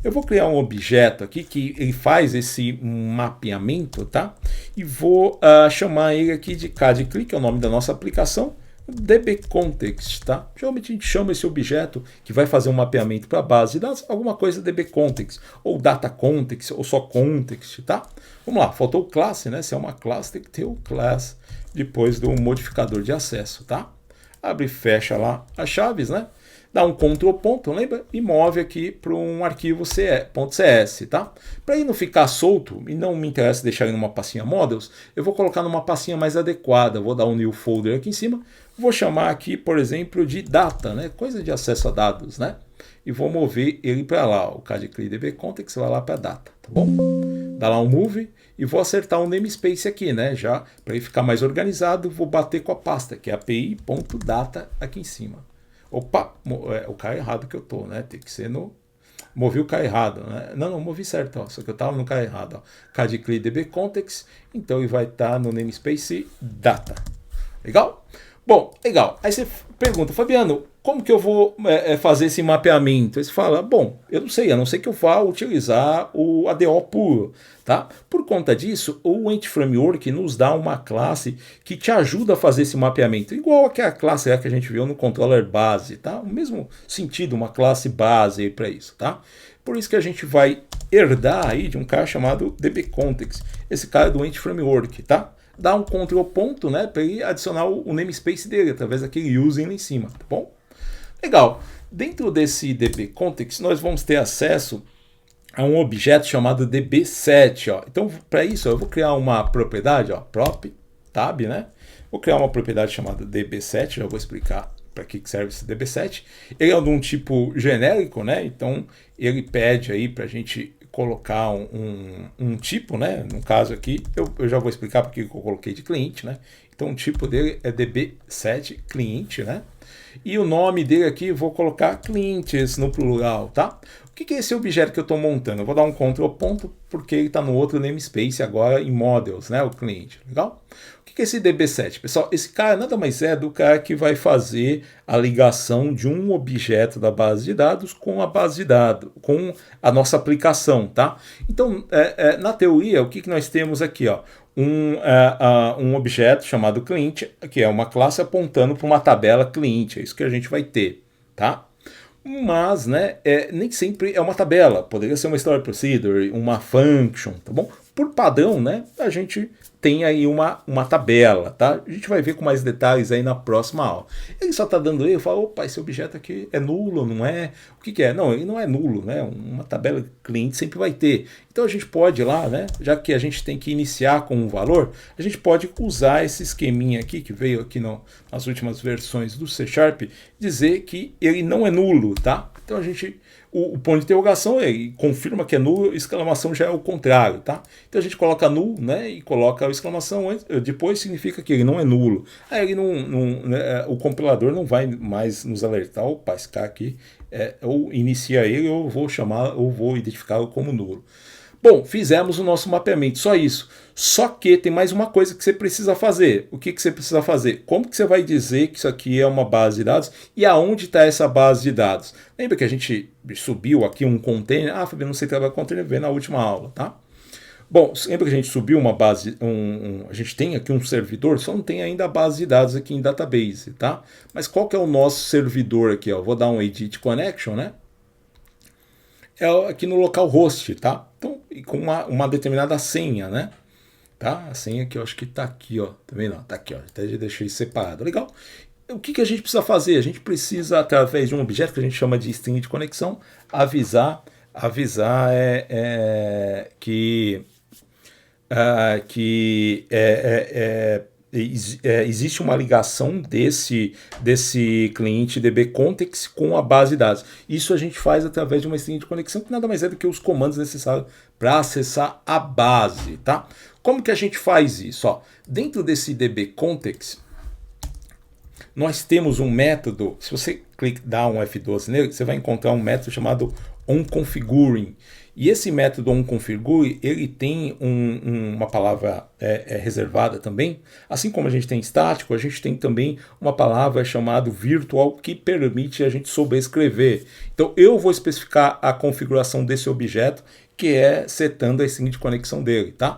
Eu vou criar um objeto aqui que ele faz esse mapeamento, tá? E vou chamar ele aqui de cadcli, que é o nome da nossa aplicação, dbContext, tá? Geralmente a gente chama esse objeto que vai fazer um mapeamento para a base de dados, alguma coisa dbContext, ou dataContext, ou só context, tá? Vamos lá, faltou o classe, né? Se é uma classe, tem que ter o class depois do modificador de acesso, tá? Abre e fecha lá as chaves, né? Dá um Ctrl ponto, lembra? E move aqui para um arquivo .cs, tá? Para ele não ficar solto, e não me interessa deixar ele numa pastinha models, eu vou colocar numa pastinha mais adequada. Vou dar um new folder aqui em cima, vou chamar aqui, por exemplo, de data, né? Coisa de acesso a dados, né? E vou mover ele para lá, o cadcli dbContext vai lá para data, tá bom? Dá lá um move e vou acertar um namespace aqui, né? Já para ele ficar mais organizado, vou bater com a pasta, que é api.data aqui em cima. Opa, é o cara errado que eu tô, né? Tem que ser no... Movi o cara errado, né? Não, movi certo, ó. Só que eu tava no cara errado, ó. cadcli dbContext, então ele vai estar no namespace data. Legal? Bom, legal. Aí você pergunta, Fabiano, como que eu vou fazer esse mapeamento? Aí você fala, bom, eu não sei, a não ser que eu vá utilizar o ADO puro, tá? Por conta disso, o Entity Framework nos dá uma classe que te ajuda a fazer esse mapeamento, igual aquela classe que a gente viu no controller base, tá? O mesmo sentido, uma classe base para isso, tá? Por isso que a gente vai herdar aí de um cara chamado dbContext, esse cara do Entity Framework, tá? Dá um Ctrl ponto, né, para ele adicionar o namespace dele, através daquele using lá em cima, tá bom? Legal. Dentro desse dbContext, nós vamos ter acesso a um objeto chamado db7, ó. Então, para isso, ó, eu vou criar uma propriedade, ó, prop, tab, né? Vou criar uma propriedade chamada db7, já vou explicar para que serve esse db7. Ele é de um tipo genérico, né? Então, ele pede aí para a gente colocar um tipo, né? No caso aqui, eu já vou explicar porque eu coloquei de cliente, né? Então o tipo dele é db7 cliente, né? E o nome dele aqui, vou colocar clientes no plural, tá? O que é esse objeto que eu estou montando? Eu vou dar um Ctrl ponto porque ele está no outro namespace agora em models, né? O cliente, legal? O que é esse db7? Pessoal, esse cara nada mais é do cara que vai fazer a ligação de um objeto da base de dados com a base de dados, com a nossa aplicação, tá? Então, na teoria, o que nós temos aqui, ó? Um objeto chamado cliente, que é uma classe apontando para uma tabela cliente, é isso que a gente vai ter, tá? Mas, né, nem sempre é uma tabela, poderia ser uma story procedure, uma function, tá bom? Por padrão, né, a gente tem aí uma tabela, tá? A gente vai ver com mais detalhes aí na próxima aula. Ele só tá dando erro, fala, opa, esse objeto aqui é nulo, não é? O que é? Não, ele não é nulo, né? Uma tabela cliente sempre vai ter. Então a gente pode ir lá, né, já que a gente tem que iniciar com um valor, a gente pode usar esse esqueminha aqui, que veio aqui nas últimas versões do C Sharp, dizer que ele não é nulo, tá? Então a gente... O ponto de interrogação ele confirma que é nulo, exclamação já é o contrário, tá? Então a gente coloca null, né, e coloca a exclamação depois significa que ele não é nulo. Aí ele né, o compilador não vai mais nos alertar, opa, esse cara aqui, ou inicia ele ou vou chamar, ou vou identificá-lo como nulo. Bom, fizemos o nosso mapeamento, só isso. Só que tem mais uma coisa que você precisa fazer. O que você precisa fazer? Como que você vai dizer que isso aqui é uma base de dados e aonde está essa base de dados? Lembra que a gente subiu aqui um container? Ah, Fabiano, não sei trabalhar com container, vê na última aula, tá? Bom, lembra que a gente subiu uma base, a gente tem aqui um servidor, só não tem ainda a base de dados aqui em database, tá? Mas qual que é o nosso servidor aqui? Ó? Vou dar um edit connection, né? É aqui no localhost, tá? Então, com uma determinada senha, né? Tá? A senha que eu acho que tá aqui, ó. Tá vendo? Tá aqui, ó. Até já deixei separado. Legal. O que a gente precisa fazer? A gente precisa, através de um objeto que a gente chama de string de conexão, avisar que existe uma ligação desse cliente dbcontext com a base de dados. Isso a gente faz através de uma string de conexão, que nada mais é do que os comandos necessários para acessar a base, tá? Como que a gente faz isso? Ó, dentro desse dbcontext, nós temos um método, se você dar um F12 nele, você vai encontrar um método chamado onConfiguring. E esse método onConfigure, ele tem uma palavra reservada também. Assim como a gente tem estático, a gente tem também uma palavra chamada virtual que permite a gente sobrescrever. Então eu vou especificar a configuração desse objeto, que é setando a string de conexão dele, tá?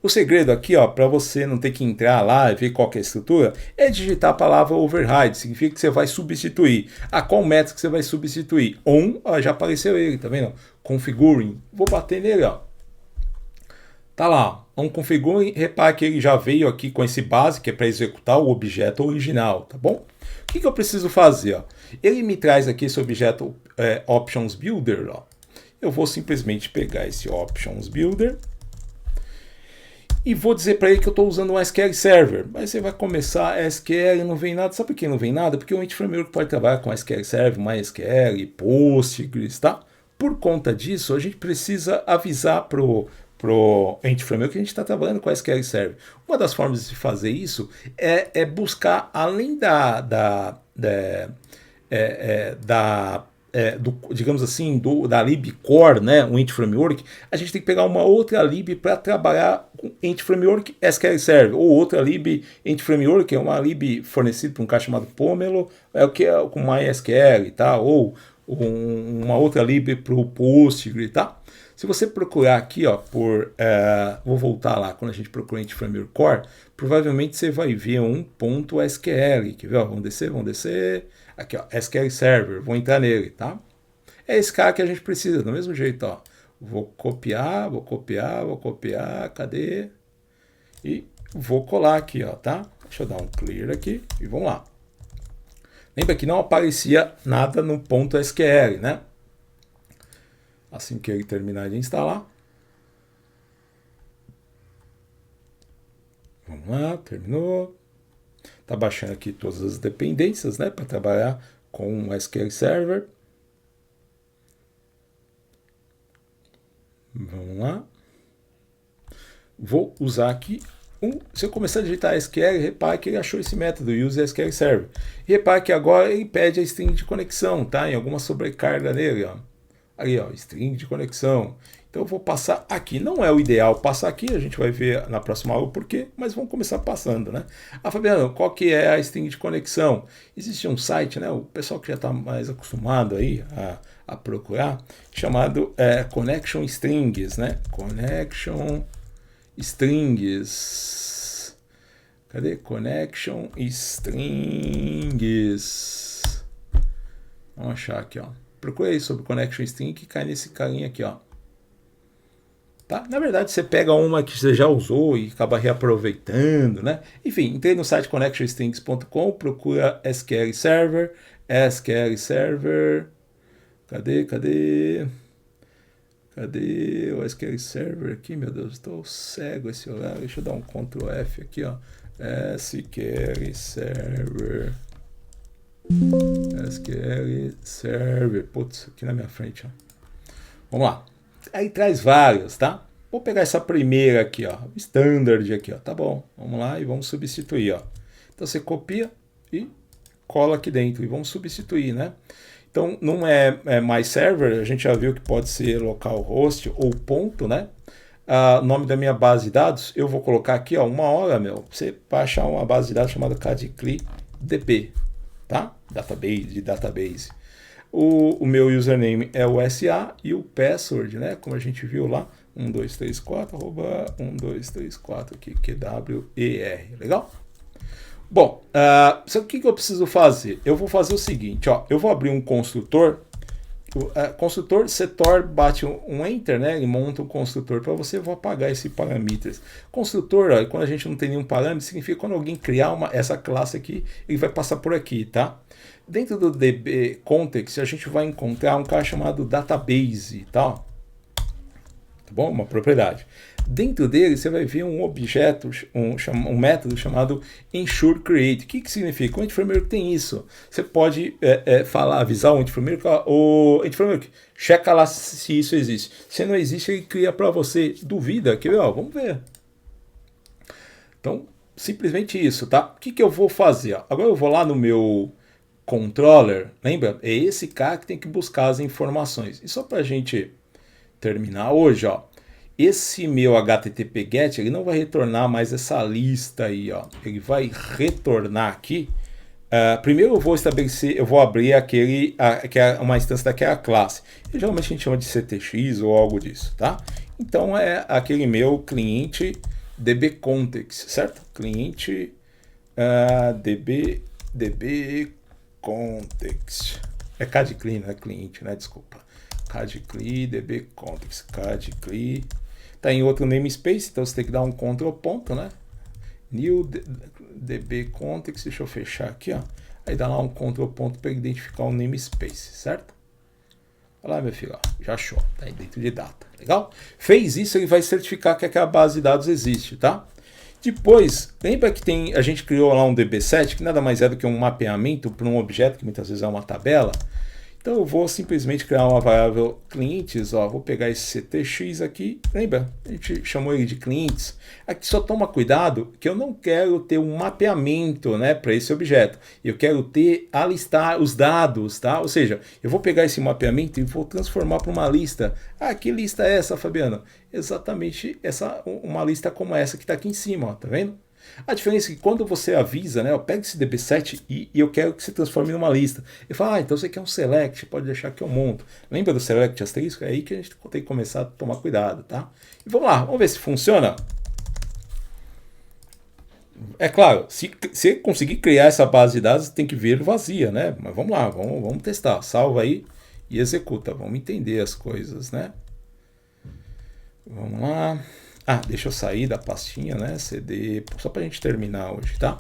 O segredo aqui, ó, para você não ter que entrar lá e ver qual que é a estrutura, é digitar a palavra override, significa que você vai substituir. A qual método que você vai substituir? Ó, já apareceu ele, tá vendo? Configuring. Vou bater nele, ó. Tá lá, onConfiguring, repare que ele já veio aqui com esse base, que é para executar o objeto original, tá bom? O que eu preciso fazer, ó? Ele me traz aqui esse objeto Options Builder, ó. Eu vou simplesmente pegar esse Options Builder e vou dizer para ele que eu estou usando um SQL Server. Mas você vai começar SQL, não vem nada. Sabe por que não vem nada? Porque o Entity Framework pode trabalhar com SQL Server, MySQL, Postgres, tá? Por conta disso, a gente precisa avisar pro Entity Framework que a gente está trabalhando com SQL Server. Uma das formas de fazer isso é buscar, além digamos assim, da lib core, né, o Entity Framework, a gente tem que pegar uma outra lib para trabalhar com Entity Framework SQL Server, ou outra lib Entity Framework, que é uma lib fornecida por um cara chamado Pomelo, o que é com MySQL, tá? Ou uma outra lib para o Postgres, tá? Se você procurar aqui, ó, vou voltar lá, quando a gente procura Entity Framework Core, provavelmente você vai ver um .sql, quer ver? Ó, vamos descer. Aqui, ó, SQL Server, vou entrar nele, tá? É esse cara que a gente precisa, do mesmo jeito, ó. Vou copiar, cadê? E vou colar aqui, ó, tá? Deixa eu dar um clear aqui e vamos lá. Lembra que não aparecia nada no .sql, né? Assim que ele terminar de instalar. Vamos lá, terminou. Está baixando aqui todas as dependências, né, para trabalhar com o SQL Server. Vamos lá. Vou usar aqui Se eu começar a digitar SQL, repare que ele achou esse método, use SQL Server. E repare que agora ele pede a string de conexão, tá? Em alguma sobrecarga nele, ó. Ali, ó, string de conexão. Então eu vou passar aqui. Não é o ideal passar aqui, a gente vai ver na próxima aula o porquê, mas vamos começar passando, né? Ah, Fabiano, qual que é a string de conexão? Existe um site, né? O pessoal que já está mais acostumado aí a procurar, chamado Connection Strings, né? Connection Strings. Cadê? Connection Strings. Vamos achar aqui, ó. Procura aí sobre Connection String que cai nesse carinha aqui, ó. Tá? Na verdade, você pega uma que você já usou e acaba reaproveitando, né? Enfim, entrei no site connectionstrings.com, procura SQL Server, cadê o SQL Server aqui, meu Deus, estou cego esse horário, deixa eu dar um Ctrl F aqui, ó, SQL Server, putz, aqui na minha frente, ó. Vamos lá. Aí traz vários, tá? Vou pegar essa primeira aqui, ó, standard aqui, ó, tá bom. Vamos lá e vamos substituir, ó. Então você copia e cola aqui dentro e vamos substituir, né? Então não é mais server, a gente já viu que pode ser localhost ou ponto, né? O nome da minha base de dados, eu vou colocar aqui, ó, uma hora, meu, você vai achar uma base de dados chamada cadcli.db, tá? Database. O meu username é o SA e o password, né? Como a gente viu lá, 1234, arroba 1234 aqui, QWER, legal? Bom, o que eu preciso fazer? Eu vou fazer o seguinte, ó, eu vou abrir um construtor. Construtor, setor bate um enter, né? Ele monta um construtor para você, eu vou apagar esse parâmetros. Construtor, ó, quando a gente não tem nenhum parâmetro, significa quando alguém criar essa classe aqui, ele vai passar por aqui, tá? Dentro do DB Context, a gente vai encontrar um cara chamado database, tá? Tá bom? Uma propriedade. Dentro dele, você vai ver um objeto, um método chamado ensureCreate. O que significa? O Entity tem isso. Você pode avisar o Entity Framework, checa lá se isso existe. Se não existe, ele cria para você. Duvida? Quer ver? Ó, vamos ver. Então, simplesmente isso, tá? O que eu vou fazer? Ó? Agora eu vou lá no meu controller. Lembra? É esse cara que tem que buscar as informações. E só para a gente terminar hoje, ó. Esse meu HTTP GET, ele não vai retornar mais essa lista aí, ó. Ele vai retornar aqui. Primeiro eu vou estabelecer, eu vou abrir que é uma instância daquela classe. E geralmente a gente chama de CTX ou algo disso, tá? Então é aquele meu cliente DB Context, certo? Cliente DB Context. É cadcli, não é cliente, né? Desculpa. cadcli DB Context, cadcli. Tá em outro namespace, então você tem que dar um Ctrl ponto, né? New DB Context, deixa eu fechar aqui, ó. Aí dá lá um Ctrl ponto para identificar o namespace, certo? Olha lá, meu filho, ó, já achou, tá aí dentro de data, legal? Fez isso, ele vai certificar que aquela base de dados existe, tá? Depois, lembra que a gente criou lá um DB7, que nada mais é do que um mapeamento para um objeto, que muitas vezes é uma tabela. Então eu vou simplesmente criar uma variável clientes, ó, vou pegar esse CTX aqui, lembra? A gente chamou ele de clientes. Aqui só toma cuidado que eu não quero ter um mapeamento, né, para esse objeto. Eu quero alistar os dados, tá? Ou seja, eu vou pegar esse mapeamento e vou transformar para uma lista. Ah, que lista é essa, Fabiano? Exatamente uma lista como essa que está aqui em cima, ó, tá vendo? A diferença é que quando você avisa, né, eu pego esse DB7 e eu quero que se transforme numa lista. Ele fala, então você quer um select, pode deixar que eu monto. Lembra do select asterisco? É aí que a gente tem que começar a tomar cuidado, tá? E vamos lá, vamos ver se funciona. É claro, se conseguir criar essa base de dados, tem que vir vazia, né? Mas vamos lá, vamos testar. Salva aí e executa. Vamos entender as coisas, né? Vamos lá. Deixa eu sair da pastinha, né? CD, só para a gente terminar hoje, tá?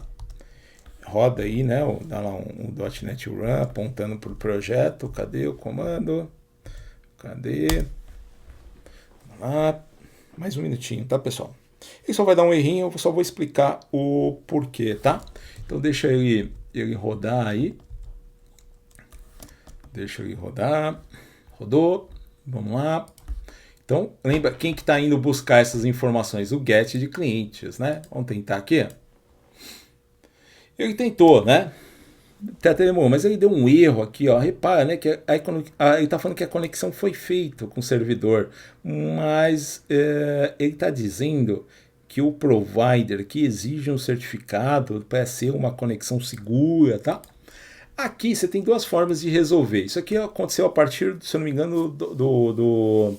Roda aí, né? Dá lá um .NET Run apontando para o projeto. Cadê o comando? Cadê? Vamos lá. Mais um minutinho, tá, pessoal? Ele só vai dar um errinho, eu só vou explicar o porquê, tá? Então deixa ele rodar aí. Deixa ele rodar. Rodou. Vamos lá. Então, lembra quem que está indo buscar essas informações? O get de clientes, né? Vamos tentar aqui. Ele tentou, né? Mas ele deu um erro aqui, ó. Repara, né? Que ele está falando que a conexão foi feita com o servidor, mas ele está dizendo que o provider que exige um certificado para ser uma conexão segura, tá? Aqui você tem duas formas de resolver. Isso aqui aconteceu a partir, se eu não me engano, do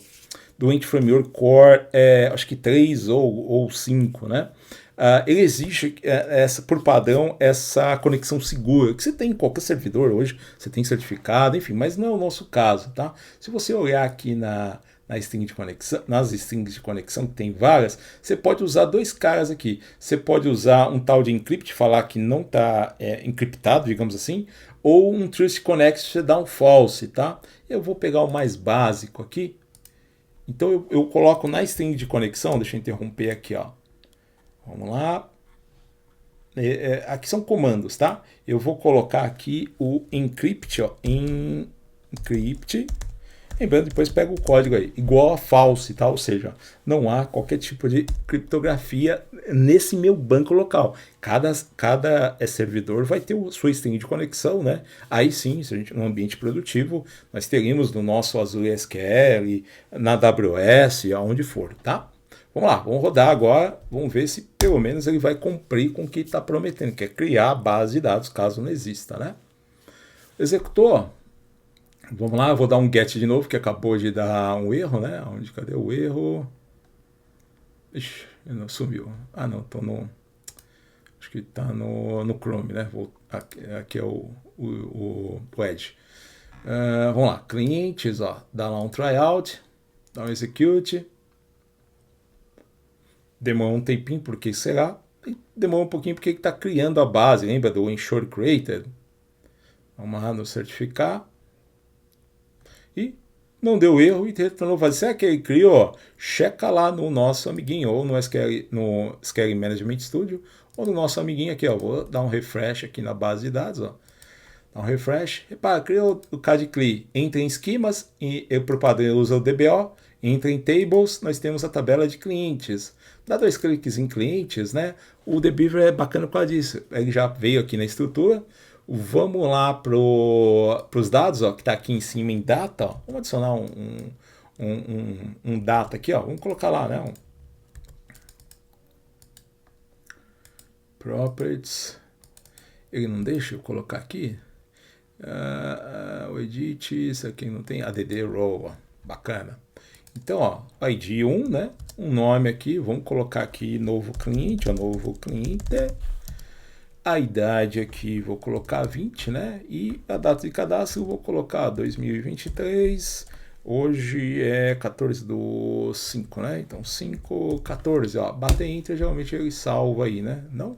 Ent Framework Core, acho que 3 ou 5, né? Ele exige, por padrão, essa conexão segura, que você tem em qualquer servidor hoje, você tem certificado, enfim, mas não é o nosso caso, tá? Se você olhar aqui nas strings de conexão, que tem várias, você pode usar dois caras aqui. Você pode usar um tal de encrypt, falar que não está encriptado, digamos assim, ou um trust connect, você dá um false, tá? Eu vou pegar o mais básico aqui. Então eu coloco na string de conexão, deixa eu interromper aqui, ó. Vamos lá. Aqui são comandos, tá? Eu vou colocar aqui o encrypt, ó, encrypt. Lembrando, depois pega o código aí, igual a false, tá? Ou seja, não há qualquer tipo de criptografia nesse meu banco local. Cada servidor vai ter sua string de conexão, né? Aí sim, se a gente no ambiente produtivo, nós teríamos no nosso Azure SQL, na AWS, aonde for, tá? Vamos lá, vamos rodar agora, vamos ver se pelo menos ele vai cumprir com o que está prometendo, que é criar a base de dados, caso não exista, né? Executou. Vamos lá, eu vou dar um get de novo, que acabou de dar um erro, né? Cadê o erro? Ixi, não sumiu. Ah, não, tô no... Acho que tá no Chrome, né? Aqui é o Edge. Vamos lá, clientes, ó, dá lá um tryout, dá um execute. Demora um tempinho, porque será? E demora um pouquinho porque ele está criando a base, lembra do ensure created? Vamos lá no certificar. E não deu erro e retornou vazio. Será que ele criou? Checa lá no nosso amiguinho, ou no SQL Management Studio, ou no nosso amiguinho aqui, ó. Vou dar um refresh aqui na base de dados, ó. Dá um refresh. Repara, criou o CAD-CLI. Entra em esquemas, e por padrão usa o DBO. Entra em tables, nós temos a tabela de clientes. Dá dois cliques em clientes, né? O TheBeaver é bacana por causa disso. Ele já veio aqui na estrutura. Vamos lá para os dados, ó, que está aqui em cima em data. Ó. Vamos adicionar um data aqui, ó. Vamos colocar lá, né? Properties. Ele não deixa eu colocar aqui. O edit, isso aqui não tem. ADD row, ó. Bacana. Então, ó, ID 1, né? Um nome aqui, vamos colocar aqui novo cliente, ó, novo cliente. A idade aqui vou colocar 20, né? E a data de cadastro vou colocar 2023. Hoje é 14/5, né? Então 5/14, ó. Bater enter, geralmente ele salva aí, né? Não?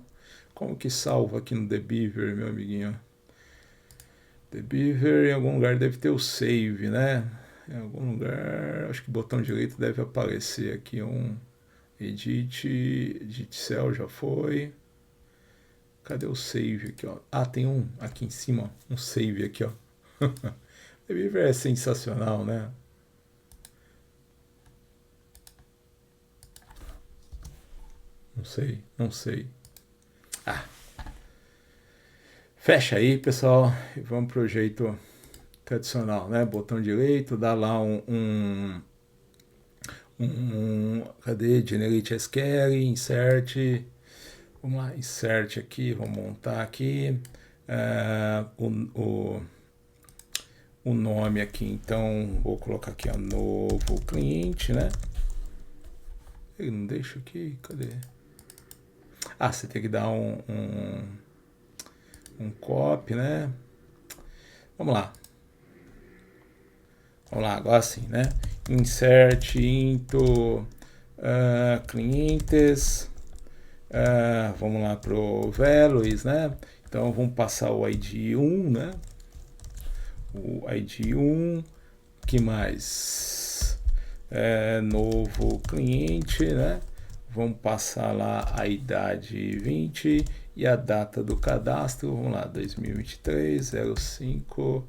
Como que salva aqui no TheBeaver, meu amiguinho? TheBeaver em algum lugar deve ter o save, né? Em algum lugar, acho que o botão direito deve aparecer aqui um edit cell, já foi. Cadê o save aqui, ó? Ah, tem um aqui em cima, ó, um save aqui, ó. TheBeaver é sensacional, né? Não sei. Ah. Fecha aí, pessoal, e vamos pro jeito tradicional, né? Botão direito, dá lá cadê? Generate SQL, insert. Vamos lá, insert aqui, vamos montar aqui o nome aqui. Então, vou colocar aqui, ó, novo cliente, né? Ele não deixa aqui, cadê? Ah, você tem que dar um copy, né? Vamos lá. Vamos lá, agora sim, né? Insert into clientes. Vamos lá pro values, né? Então vamos passar o ID 1, né? O ID 1. Que mais? Novo cliente, né? Vamos passar lá a idade 20 e a data do cadastro. Vamos lá, 2023, 05,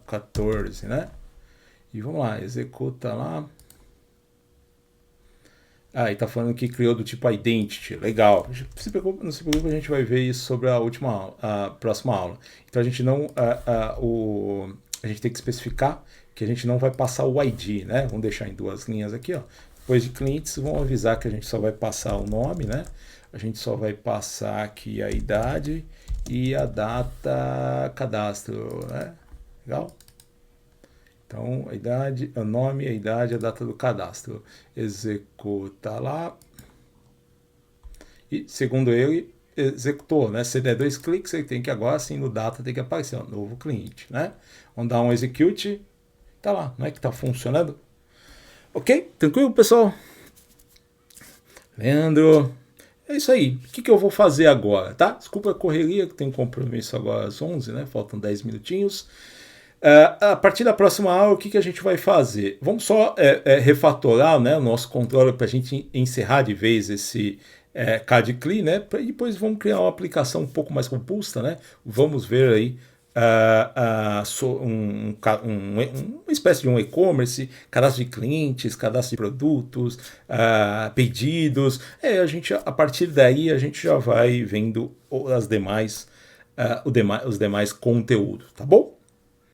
14, né? E vamos lá, executa lá. Ah, e tá falando que criou do tipo identity. Legal. Não se preocupe, a gente vai ver isso sobre a última aula, a próxima aula. Então a gente não. A gente tem que especificar que a gente não vai passar o ID, né? Vamos deixar em duas linhas aqui, ó. Depois de clientes, vão avisar que a gente só vai passar o nome, né? A gente só vai passar aqui a idade e a data cadastro, né? Legal? Então, a idade, o nome, a idade, a data do cadastro. Executa lá. E, segundo ele, executou, né? Se der 2 cliques, ele tem que agora sim no data tem que aparecer, ó, novo cliente, né? Vamos dar um execute. Tá lá, não é que tá funcionando? Ok? Tranquilo, pessoal? Leandro, é isso aí. O que eu vou fazer agora, tá? Desculpa a correria, que tem um compromisso agora às 11, né? Faltam 10 minutinhos. A partir da próxima aula, o que a gente vai fazer? Vamos só refatorar, né, o nosso controle para a gente encerrar de vez esse CAD CLI, né? E depois vamos criar uma aplicação um pouco mais robusta, né? Vamos ver aí uma espécie de um e-commerce, cadastro de clientes, cadastro de produtos, pedidos. A partir daí a gente já vai vendo os demais conteúdos, tá bom?